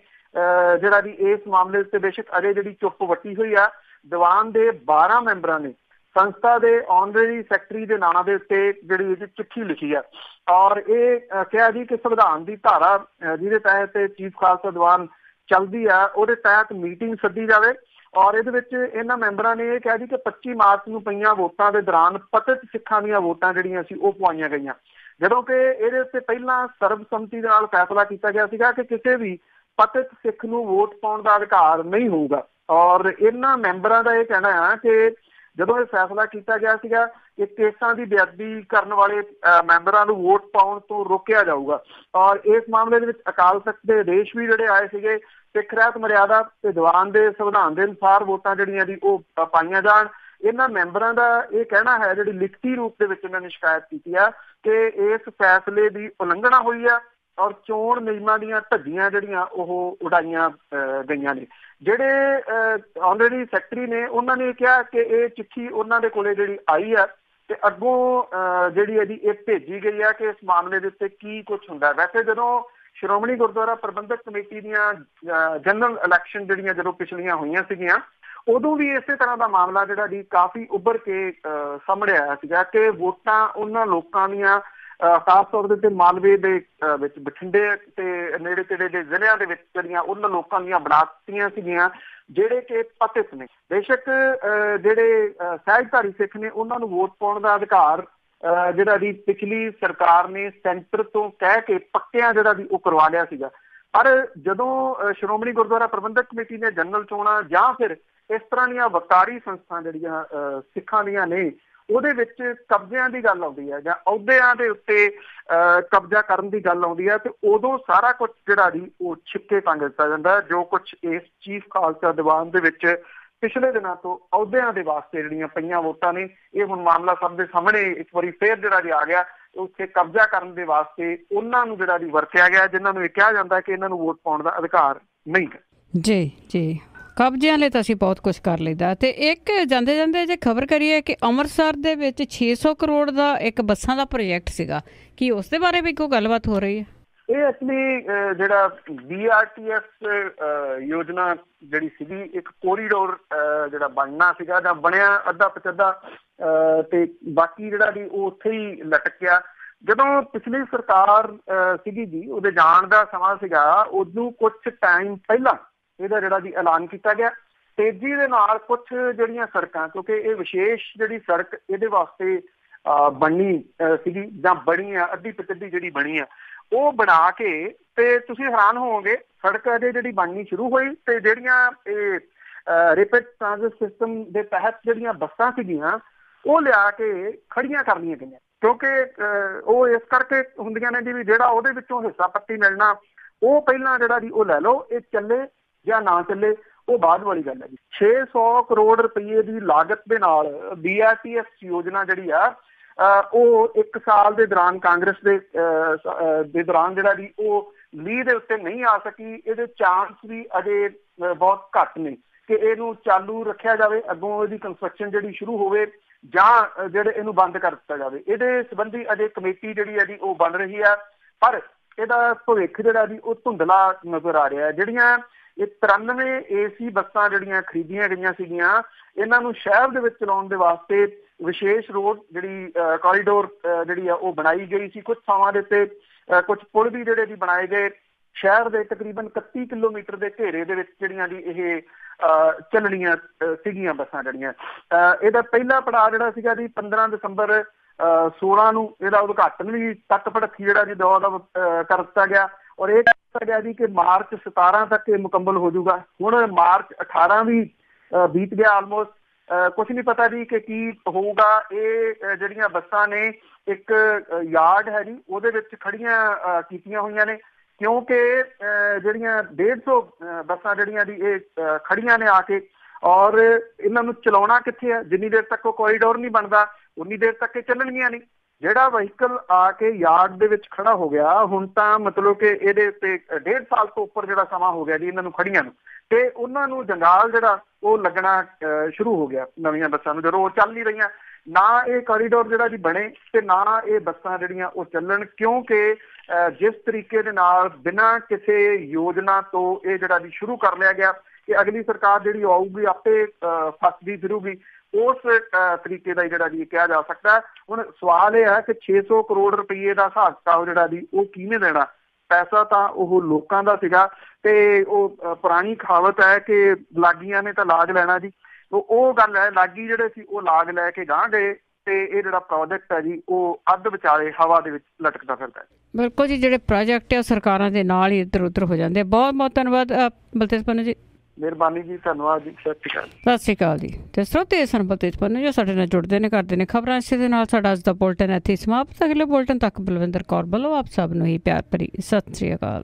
ਜਿਹੜਾ ਜੀ ਇਸ ਮਾਮਲੇ ਉੱਤੇ ਬੇਸ਼ੱਕ ਅਜੇ ਜਿਹੜੀ ਚੁੱਪ ਵੱਟੀ ਹੋਈ ਆ। ਦੀਵਾਨ ਦੇ 12 ਮੈਂਬਰਾਂ ਨੇ ਸੰਸਥਾ ਦੇ ਆਨਰੇਰੀ ਸੈਕਟਰੀ ਦੇ ਨਾਂ ਦੇ ਉੱਤੇ ਜਿਹੜੀ ਚਿੱਠੀ ਲਿਖੀ ਆ ਔਰ ਇਹ ਕਿਹਾ ਜੀ ਕਿ ਸੰਵਿਧਾਨ ਦੀ ਧਾਰਾ ਜਿਹਦੇ ਤਹਿਤ ਚੀਫ ਖਾਲਸਾ ਦੀਵਾਨ ਚੱਲਦੀ ਆ ਉਹਦੇ ਤਹਿਤ ਮੀਟਿੰਗ ਸੱਦੀ ਜਾਵੇ। ਔਰ ਇਹਦੇ ਵਿੱਚ ਇਹਨਾਂ ਮੈਂਬਰਾਂ ਨੇ ਇਹ ਕਿਹਾ ਜੀ ਕਿ 25 ਮਾਰਚ ਨੂੰ ਪਈਆਂ ਵੋਟਾਂ ਦੇ ਦੌਰਾਨ ਪਤਿਤ ਸਿੱਖਾਂ ਦੀਆਂ ਵੋਟਾਂ ਜਿਹੜੀਆਂ ਸੀ ਉਹ ਪਵਾਈਆਂ ਗਈਆਂ, ਜਦੋਂ ਕਿ ਇਹਦੇ ਉੱਤੇ ਪਹਿਲਾਂ ਸਰਬਸੰਮਤੀ ਦੇ ਨਾਲ ਫੈਸਲਾ ਕੀਤਾ ਗਿਆ ਸੀਗਾ ਕਿ ਕਿਸੇ ਵੀ ਪਤਿਤ ਸਿੱਖ ਨੂੰ ਵੋਟ ਪਾਉਣ ਦਾ ਅਧਿਕਾਰ ਨਹੀਂ ਹੋਊਗਾ। ਔਰ ਇਹਨਾਂ ਮੈਂਬਰਾਂ ਦਾ ਇਹ ਕਹਿਣਾ ਆ ਕਿ ਜਦੋਂ ਇਹ ਫੈਸਲਾ ਕੀਤਾ ਗਿਆ ਸੀਗਾ ਕਿ ਕੇਸਾਂ ਦੀ ਬੇਅਦਬੀ ਕਰਨ ਵਾਲੇ ਮੈਂਬਰਾਂ ਨੂੰ ਵੋਟ ਪਾਉਣ ਤੋਂ ਰੋਕਿਆ ਜਾਊਗਾ। ਔਰ ਇਸ ਮਾਮਲੇ ਦੇ ਵਿੱਚ ਅਕਾਲ ਤਖਤ ਦੇ ਆਦੇਸ਼ ਵੀ ਜਿਹੜੇ ਆਏ ਸੀਗੇ ਸਿੱਖ ਰਹਿਤ ਮਰਿਆਦਾ ਤੇ ਦੀਵਾਨ ਦੇ ਸੰਵਿਧਾਨ ਦੇ ਅਨੁਸਾਰ ਵੋਟਾਂ ਜਿਹੜੀਆਂ ਦੀ ਉਹ ਪਾਈਆਂ ਜਾਣ। ਇਹਨਾਂ ਮੈਂਬਰਾਂ ਦਾ ਇਹ ਕਹਿਣਾ ਹੈ, ਜਿਹੜੀ ਲਿਖਤੀ ਰੂਪ ਦੇ ਵਿੱਚ ਇਹਨਾਂ ਨੇ ਸ਼ਿਕਾਇਤ ਕੀਤੀ ਆ ਕਿ ਇਸ ਫੈਸਲੇ ਦੀ ਉਲੰਘਣਾ ਹੋਈ ਆ ਔਰ ਚੋਣ ਨਿਯਮਾਂ ਦੀਆਂ ਧੱਜੀਆਂ ਜਿਹੜੀਆਂ ਉਹ ਉਡਾਈਆਂ ਗਈਆਂ ਨੇ। ਜਿਹੜੇ ਆਨਰੇਰੀ ਸੈਕਟਰੀ ਨੇ ਉਹਨਾਂ ਨੇ ਕਿਹਾ ਕਿ ਇਹ ਚਿੱਠੀ ਉਹਨਾਂ ਦੇ ਕੋਲੇ ਜਿਹੜੀ ਆਈ ਆ ਤੇ ਅੱਗੋਂ ਜਿਹੜੀ ਇਹਦੀ ਇਹ ਭੇਜੀ ਗਈ ਆ ਕਿ ਇਸ ਮਾਮਲੇ ਦੇ ਉੱਤੇ ਕੀ ਕੁਝ ਹੁੰਦਾ। ਵੈਸੇ ਜਦੋਂ ਸ਼੍ਰੋਮਣੀ ਗੁਰਦੁਆਰਾ ਪ੍ਰਬੰਧਕ ਕਮੇਟੀ ਦੀਆਂ ਜਨਰਲ ਇਲੈਕਸ਼ਨ ਜਿਹੜੀਆਂ ਜਦੋਂ ਪਿਛਲੀਆਂ ਹੋਈਆਂ ਸੀਗੀਆਂ ਉਦੋਂ ਵੀ ਇਸੇ ਤਰ੍ਹਾਂ ਦਾ ਮਾਮਲਾ ਜਿਹੜਾ ਜੀ ਕਾਫੀ ਉੱਭਰ ਕੇ ਸਾਹਮਣੇ ਆਇਆ ਸੀਗਾ ਕਿ ਵੋਟਾਂ ਉਹਨਾਂ ਲੋਕਾਂ ਦੀਆਂ ਖਾਸ ਤੌਰ ਦੇ ਮਾਲਵੇ ਦੇ ਵਿੱਚ ਬਠਿੰਡੇ ਤੇ ਨੇੜੇ ਤੇੜੇ ਦੇ ਜ਼ਿਲ੍ਹਿਆਂ ਦੇ ਵਿੱਚ ਜਿਹੜੀਆਂ ਉਹਨਾਂ ਲੋਕਾਂ ਦੀਆਂ ਬਣਾਤੀਆਂ ਸੀਗੀਆਂ ਜਿਹੜੇ ਕਿ ਪਤਿਤ ਨੇ। ਬੇਸ਼ੱਕ ਜਿਹੜੇ ਸਹਿਜਧਾਰੀ ਸਿੱਖ ਨੇ ਉਹਨਾਂ ਨੂੰ ਵੋਟ ਪਾਉਣ ਦਾ ਅਧਿਕਾਰ ਜਿਹੜਾ ਦੀ ਪਿਛਲੀ ਸਰਕਾਰ ਨੇ ਸੈਂਟਰ ਤੋਂ ਕਹਿ ਕੇ ਪੱਕਿਆਂ ਜਿਹੜਾ ਦੀ ਉਹ ਕਰਵਾ ਲਿਆ ਸੀਗਾ। ਪਰ ਜਦੋਂ ਸ਼੍ਰੋਮਣੀ ਗੁਰਦੁਆਰਾ ਪ੍ਰਬੰਧਕ ਕਮੇਟੀ ਨੇ ਜਨਰਲ ਚੋਣਾਂ ਜਾਂ ਫਿਰ ਇਸ ਤਰ੍ਹਾਂ ਦੀਆਂ ਵਕਾਰੀ ਸੰਸਥਾ ਜਿਹੜੀਆਂ ਸਿੱਖਾਂ ਦੀਆਂ ਨੇ ਉਹਦੇ ਵਿੱਚ ਕਬਜ਼ਿਆਂ ਦੀ ਗੱਲ ਆਉਂਦੀ ਹੈ ਜਾਂ ਅਹੁਦਿਆਂ ਦੇ ਉੱਤੇ ਕਬਜ਼ਾ ਕਰਨ ਦੀ ਗੱਲ ਆਉਂਦੀ ਹੈ ਤੇ ਉਦੋਂ ਸਾਰਾ ਕੁਝ ਜਿਹੜਾ ਜੀ ਉਹ ਛਿੱਕੇ ਟੰਗ ਦਿੱਤਾ ਜਾਂਦਾ। ਜੋ ਕੁਝ ਇਸ ਚੀਫ ਖਾਲਸਾ ਦੀਵਾਨ ਦੇ ਵਿੱਚ ਪਿਛਲੇ ਦਿਨਾਂ ਤੋਂ ਅਹੁਦਿਆਂ ਦੇ ਵਾਸਤੇ ਜਿਹੜੀਆਂ ਪਈਆਂ ਵੋਟਾਂ ਨੇ ਇਹ ਹੁਣ ਮਾਮਲਾ ਸਭ ਦੇ ਸਾਹਮਣੇ ਇੱਕ ਵਾਰੀ ਫੇਰ ਜਿਹੜਾ ਜੀ ਆ ਗਿਆ। ਉੱਥੇ ਕਬਜ਼ਾ ਕਰਨ ਦੇ ਵਾਸਤੇ ਉਹਨਾਂ ਨੂੰ ਜਿਹੜਾ ਜੀ ਵਰਤਿਆ ਗਿਆ ਜਿਨ੍ਹਾਂ ਨੂੰ ਇਹ ਕਿਹਾ ਜਾਂਦਾ ਕਿ ਇਹਨਾਂ ਨੂੰ ਵੋਟ ਪਾਉਣ ਦਾ ਅਧਿਕਾਰ ਨਹੀਂ ਹੈ। ਜੀ ਜੀ, ਕਬਜ਼ਿਆਂ ਲਈ ਤਾਂ ਅਸੀਂ ਬਹੁਤ ਕੁਛ ਕਰ ਲਈਦਾ। ਤੇ ਇੱਕ ਜਾਂਦੇ ਜਾਂਦੇ ਜੇ ਖਬਰ ਕਰੀਏ ਕਿ ਅੰਮ੍ਰਿਤਸਰ ਦੇ ਵਿੱਚ 600 ਕਰੋੜ ਦਾ ਇੱਕ ਬੱਸਾਂ ਦਾ ਪ੍ਰੋਜੈਕਟ ਸੀਗਾ, ਕੀ ਉਸ ਦੇ ਬਾਰੇ ਵੀ ਕੋਈ ਗੱਲਬਾਤ ਹੋ ਰਹੀ ਹੈ? ਇਹ ਐਕਚੁਅਲੀ ਜਿਹੜਾ BRTS ਯੋਜਨਾ ਜਿਹੜੀ ਸੀਗੀ ਇੱਕ ਕੋਰੀਡੋਰ ਜਿਹੜਾ ਬਣਨਾ ਸੀਗਾ ਜਾਂ ਬਣਿਆ ਅੱਧਾ ਪਚੱਧਾ ਤੇ ਬਾਕੀ ਜਿਹੜਾ ਜੀ ਉਹ ਉੱਥੇ ਹੀ ਲਟਕ ਗਿਆ। ਜਦੋਂ ਪਿਛਲੀ ਸਰਕਾਰ ਸੀਗੀ ਜੀ ਉਹਦੇ ਜਾਣ ਦਾ ਸਮਾਂ ਸੀਗਾ, ਉਦੋਂ ਕੁਛ ਟਾਈਮ ਪਹਿਲਾਂ ਇਹਦਾ ਜਿਹੜਾ ਜੀ ਐਲਾਨ ਕੀਤਾ ਗਿਆ। ਤੇਜ਼ੀ ਦੇ ਨਾਲ ਕੁਛ ਜਿਹੜੀਆਂ ਸੜਕਾਂ, ਕਿਉਂਕਿ ਇਹ ਵਿਸ਼ੇਸ਼ ਜਿਹੜੀ ਸੜਕ ਇਹਦੇ ਵਾਸਤੇ ਬਣਨੀ ਸੀਗੀ ਜਾਂ ਬਣੀ ਆ, ਅੱਧੀ ਪਚੱਧੀ ਜਿਹੜੀ ਬਣੀ ਆ ਉਹ ਬਣਾ ਕੇ ਤੇ ਤੁਸੀਂ ਹੈਰਾਨ ਹੋਵੋਗੇ ਸੜਕ ਅਜੇ ਜਿਹੜੀ ਬਣਨੀ ਸ਼ੁਰੂ ਹੋਈ ਤੇ ਜਿਹੜੀਆਂ ਇਹ ਰੈਪਿਡ ਟ੍ਰਾਂਜ਼ਿਟ ਸਿਸਟਮ ਦੇ ਤਹਿਤ ਜਿਹੜੀਆਂ ਬੱਸਾਂ ਸੀਗੀਆਂ ਉਹ ਲਿਆ ਕੇ ਖੜੀਆਂ ਕਰ ਲਈਆਂ ਗਈਆਂ, ਕਿਉਂਕਿ ਉਹ ਇਸ ਕਰਕੇ ਹੁੰਦੀਆਂ ਨੇ ਜੀ ਵੀ ਜਿਹੜਾ ਉਹਦੇ ਵਿੱਚੋਂ ਹਿੱਸਾ ਪੱਤੀ ਮਿਲਣਾ ਉਹ ਪਹਿਲਾਂ ਜਿਹੜਾ ਜੀ ਉਹ ਲੈ ਲਓ, ਇਹ ਚੱਲੇ ਜਾਂ ਨਾ ਚੱਲੇ ਉਹ ਬਾਅਦ ਵਾਲੀ ਗੱਲ ਹੈ ਜੀ। 600 ਕਰੋੜ ਰੁਪਏ ਦੀ ਲਾਗਤ ਦੇ ਨਾਲ BRTS ਯੋਜਨਾ ਜਿਹੜੀ ਆ ਉਹ 1 ਸਾਲ ਦੇ ਦੌਰਾਨ ਕਾਂਗਰਸ ਦੇ ਦੌਰਾਨ ਜਿਹੜਾ ਜੀ ਉਹ ਲੀਹ ਦੇ ਉੱਤੇ ਨਹੀਂ ਆ ਸਕੀ। ਇਹਦੇ ਚਾਂਸ ਵੀ ਅਜੇ ਬਹੁਤ ਘੱਟ ਨੇ ਕਿ ਇਹਨੂੰ ਚਾਲੂ ਰੱਖਿਆ ਜਾਵੇ, ਅੱਗੋਂ ਇਹਦੀ ਕੰਸਟਰਕਸ਼ਨ ਜਿਹੜੀ ਸ਼ੁਰੂ ਹੋਵੇ ਜਾਂ ਜਿਹੜੇ ਇਹਨੂੰ ਬੰਦ ਕਰ ਦਿੱਤਾ ਜਾਵੇ। ਇਹਦੇ ਸੰਬੰਧੀ ਅਜੇ ਕਮੇਟੀ ਜਿਹੜੀ ਹੈ ਜੀ ਉਹ ਬਣ ਰਹੀ ਹੈ, ਪਰ ਇਹਦਾ ਭਵਿੱਖ ਜਿਹੜਾ ਜੀ ਉਹ ਧੁੰਦਲਾ ਨਜ਼ਰ ਆ ਰਿਹਾ। ਜਿਹੜੀਆਂ ਇਹ 93 AC ਬੱਸਾਂ ਜਿਹੜੀਆਂ ਖਰੀਦੀਆਂ ਗਈਆਂ ਸੀਗੀਆਂ, ਇਹਨਾਂ ਨੂੰ ਸ਼ਹਿਰ ਦੇ ਵਿੱਚ ਚਲਾਉਣ ਦੇ ਵਾਸਤੇ ਵਿਸ਼ੇਸ਼ ਰੋਡ ਜਿਹੜੀ ਕੋਰੀਡੋਰ ਜਿਹੜੀ ਆ ਉਹ ਬਣਾਈ ਗਈ ਸੀ। ਕੁਝ ਥਾਵਾਂ ਦੇ ਉੱਤੇ ਕੁਝ ਪੁਲ ਵੀ ਜਿਹੜੇ ਜੀ ਬਣਾਏ ਗਏ। ਸ਼ਹਿਰ ਦੇ ਤਕਰੀਬਨ 31 ਕਿਲੋਮੀਟਰ ਦੇ ਘੇਰੇ ਦੇ ਵਿੱਚ ਜਿਹੜੀਆਂ ਜੀ ਇਹ ਚੱਲਣੀਆਂ ਸੀਗੀਆਂ ਬੱਸਾਂ ਜਿਹੜੀਆਂ। ਇਹਦਾ ਪਹਿਲਾ ਪੜਾਅ ਜਿਹੜਾ ਸੀਗਾ ਜੀ 15 ਦਸੰਬਰ 16 ਨੂੰ ਇਹਦਾ ਉਦਘਾਟਨ ਵੀ ਤੱਕ ਭੜਕੀ ਜਿਹੜਾ ਜੀ ਦੌਰ ਕਰ ਦਿੱਤਾ ਗਿਆ ਔਰ ਇਹ ਕੀਤਾ ਗਿਆ ਜੀ ਕਿ ਮਾਰਚ 17 ਤੱਕ ਇਹ ਮੁਕੰਮਲ ਹੋ ਜਾਊਗਾ। ਹੁਣ ਮਾਰਚ 18 ਵੀ ਬੀਤ ਗਿਆ ਆਲਮੋਸਟ। ਕੁਛ ਨਹੀਂ ਪਤਾ ਜੀ ਕਿ ਕੀ ਹੋਊਗਾ। ਇਹ ਜਿਹੜੀਆਂ ਬੱਸਾਂ ਨੇ ਇੱਕ ਯਾਰਡ ਹੈ ਜੀ ਉਹਦੇ ਵਿੱਚ ਖੜੀਆਂ ਕੀਤੀਆਂ ਹੋਈਆਂ ਨੇ, ਕਿਉਂਕਿ ਜਿਹੜੀਆਂ 150 ਬੱਸਾਂ ਜਿਹੜੀਆਂ ਜੀ ਇਹ ਖੜੀਆਂ ਨੇ ਆ ਕੇ, ਔਰ ਇਹਨਾਂ ਨੂੰ ਚਲਾਉਣਾ ਕਿੱਥੇ ਹੈ? ਜਿੰਨੀ ਦੇਰ ਤੱਕ ਉਹ ਕੋਰੀਡੋਰ ਨਹੀਂ ਬਣਦਾ ਉਨੀ ਦੇਰ ਤੱਕ ਇਹ ਚੱਲਣਗੀਆਂ ਨਹੀਂ। ਜਿਹੜਾ ਵਹੀਕਲ ਆ ਕੇ ਯਾਰਡ ਦੇ ਵਿੱਚ ਖੜਾ ਹੋ ਗਿਆ, ਹੁਣ ਤਾਂ ਮਤਲਬ ਕਿ ਇਹਦੇ ਉੱਤੇ 1.5 ਸਾਲ ਤੋਂ ਉੱਪਰ ਜਿਹੜਾ ਸਮਾਂ ਹੋ ਗਿਆ ਜੀ ਇਹਨਾਂ ਨੂੰ ਖੜੀਆਂ ਨੂੰ, ਤੇ ਉਹਨਾਂ ਨੂੰ ਜੰਗਾਲ ਜਿਹੜਾ ਉਹ ਲੱਗਣਾ ਸ਼ੁਰੂ ਹੋ ਗਿਆ ਨਵੀਆਂ ਬੱਸਾਂ ਨੂੰ, ਜਦੋਂ ਉਹ ਚੱਲ ਨਹੀਂ ਰਹੀਆਂ। ਨਾ ਇਹ ਕੋਰੀਡੋਰ ਜਿਹੜਾ ਜੀ ਬਣੇ ਤੇ ਨਾ ਇਹ ਬੱਸਾਂ ਜਿਹੜੀਆਂ ਉਹ ਚੱਲਣ, ਕਿਉਂਕਿ ਜਿਸ ਤਰੀਕੇ ਦੇ ਨਾਲ ਬਿਨਾਂ ਕਿਸੇ ਯੋਜਨਾ ਤੋਂ ਇਹ ਜਿਹੜਾ ਜੀ ਸ਼ੁਰੂ ਕਰ ਲਿਆ ਗਿਆ ਕਿ ਅਗਲੀ ਸਰਕਾਰ ਜਿਹੜੀ ਆਊਗੀ ਆਪੇ ਫਸਦੀ ਫਿਰੂਗੀ, ਉਸ ਤਰੀਕੇ ਦਾ ਜਿਹੜਾ ਜੀ ਕਿਹਾ ਜਾ ਸਕਦਾ। ਹੁਣ ਸਵਾਲ ਇਹ ਹੈ ਕਿ 600 ਕਰੋੜ ਰੁਪਏ ਦਾ ਹਿਸਾਬ ਕਿਤਾਬ ਜਿਹੜਾ ਜੀ ਉਹ ਕਿਹਨੇ ਦੇਣਾ? ਪੈਸਾ ਤਾਂ ਉਹ ਲੋਕਾਂ ਦਾ ਸੀਗਾ ਤੇ ਉਹ ਪੁਰਾਣੀ ਕਹਾਵਤ ਹੈ ਕਿ ਲਾਗੀਆਂ ਨੇ ਤਾਂ ਲਾਗ ਲੈਣਾ ਜੀ। ਉਹ ਗੱਲ ਹੈ, ਲਾਗੀ ਜਿਹੜੇ ਸੀ ਉਹ ਲਾਗ ਲੈ ਕੇ ਗਾਂਹ ਗਏ ਤੇ ਇਹ ਜਿਹੜਾ ਪ੍ਰੋਜੈਕਟ ਹੈ ਜੀ ਉਹ ਅੱਧ ਵਿਚਾਲੇ ਹਵਾ ਦੇ ਵਿੱਚ ਲਟਕਦਾ ਫਿਰਦਾ ਹੈ। ਬਿਲਕੁਲ ਜੀ, ਜਿਹੜੇ ਪ੍ਰੋਜੈਕਟ ਹੈ ਉਹ ਸਰਕਾਰਾਂ ਦੇ ਨਾਲ ਹੀ ਇੱਧਰ ਉੱਧਰ ਹੋ ਜਾਂਦੇ। ਬਹੁਤ ਬਹੁਤ ਧੰਨਵਾਦ ਬਲਤੇਜ ਪੰਨੂ ਜੀ। ਮਿਹਰਬਾਨੀ ਜੀ, ਧੰਨਵਾਦ ਜੀ, ਸਤਿ ਸ਼੍ਰੀ ਅਕਾਲ। ਸਤਿ ਸ਼੍ਰੀ ਅਕਾਲ ਜੀ। ਤੇ ਸਰੋਤੇ ਸਨ ਬਲਤੇਜ ਪੰਨੂ ਜੋ ਸਾਡੇ ਨਾਲ ਜੁੜਦੇ ਨੇ, ਕਰਦੇ ਨੇ ਖਬਰਾਂ। ਇਸੇ ਦੇ ਨਾਲ ਸਾਡਾ ਅੱਜ ਦਾ ਬੁਲਟਨ ਇੱਥੇ ਸਮਾਪਤ। ਅਗਲੇ ਬੁਲਟਨ ਤੱਕ ਬਲਵਿੰਦਰ ਕੌਰ ਵੱਲੋਂ ਆਪ ਸਭ ਨੂੰ ਹੀ ਪਿਆਰ ਭਰੀ ਸਤਿ ਸ਼੍ਰੀ ਅਕਾਲ।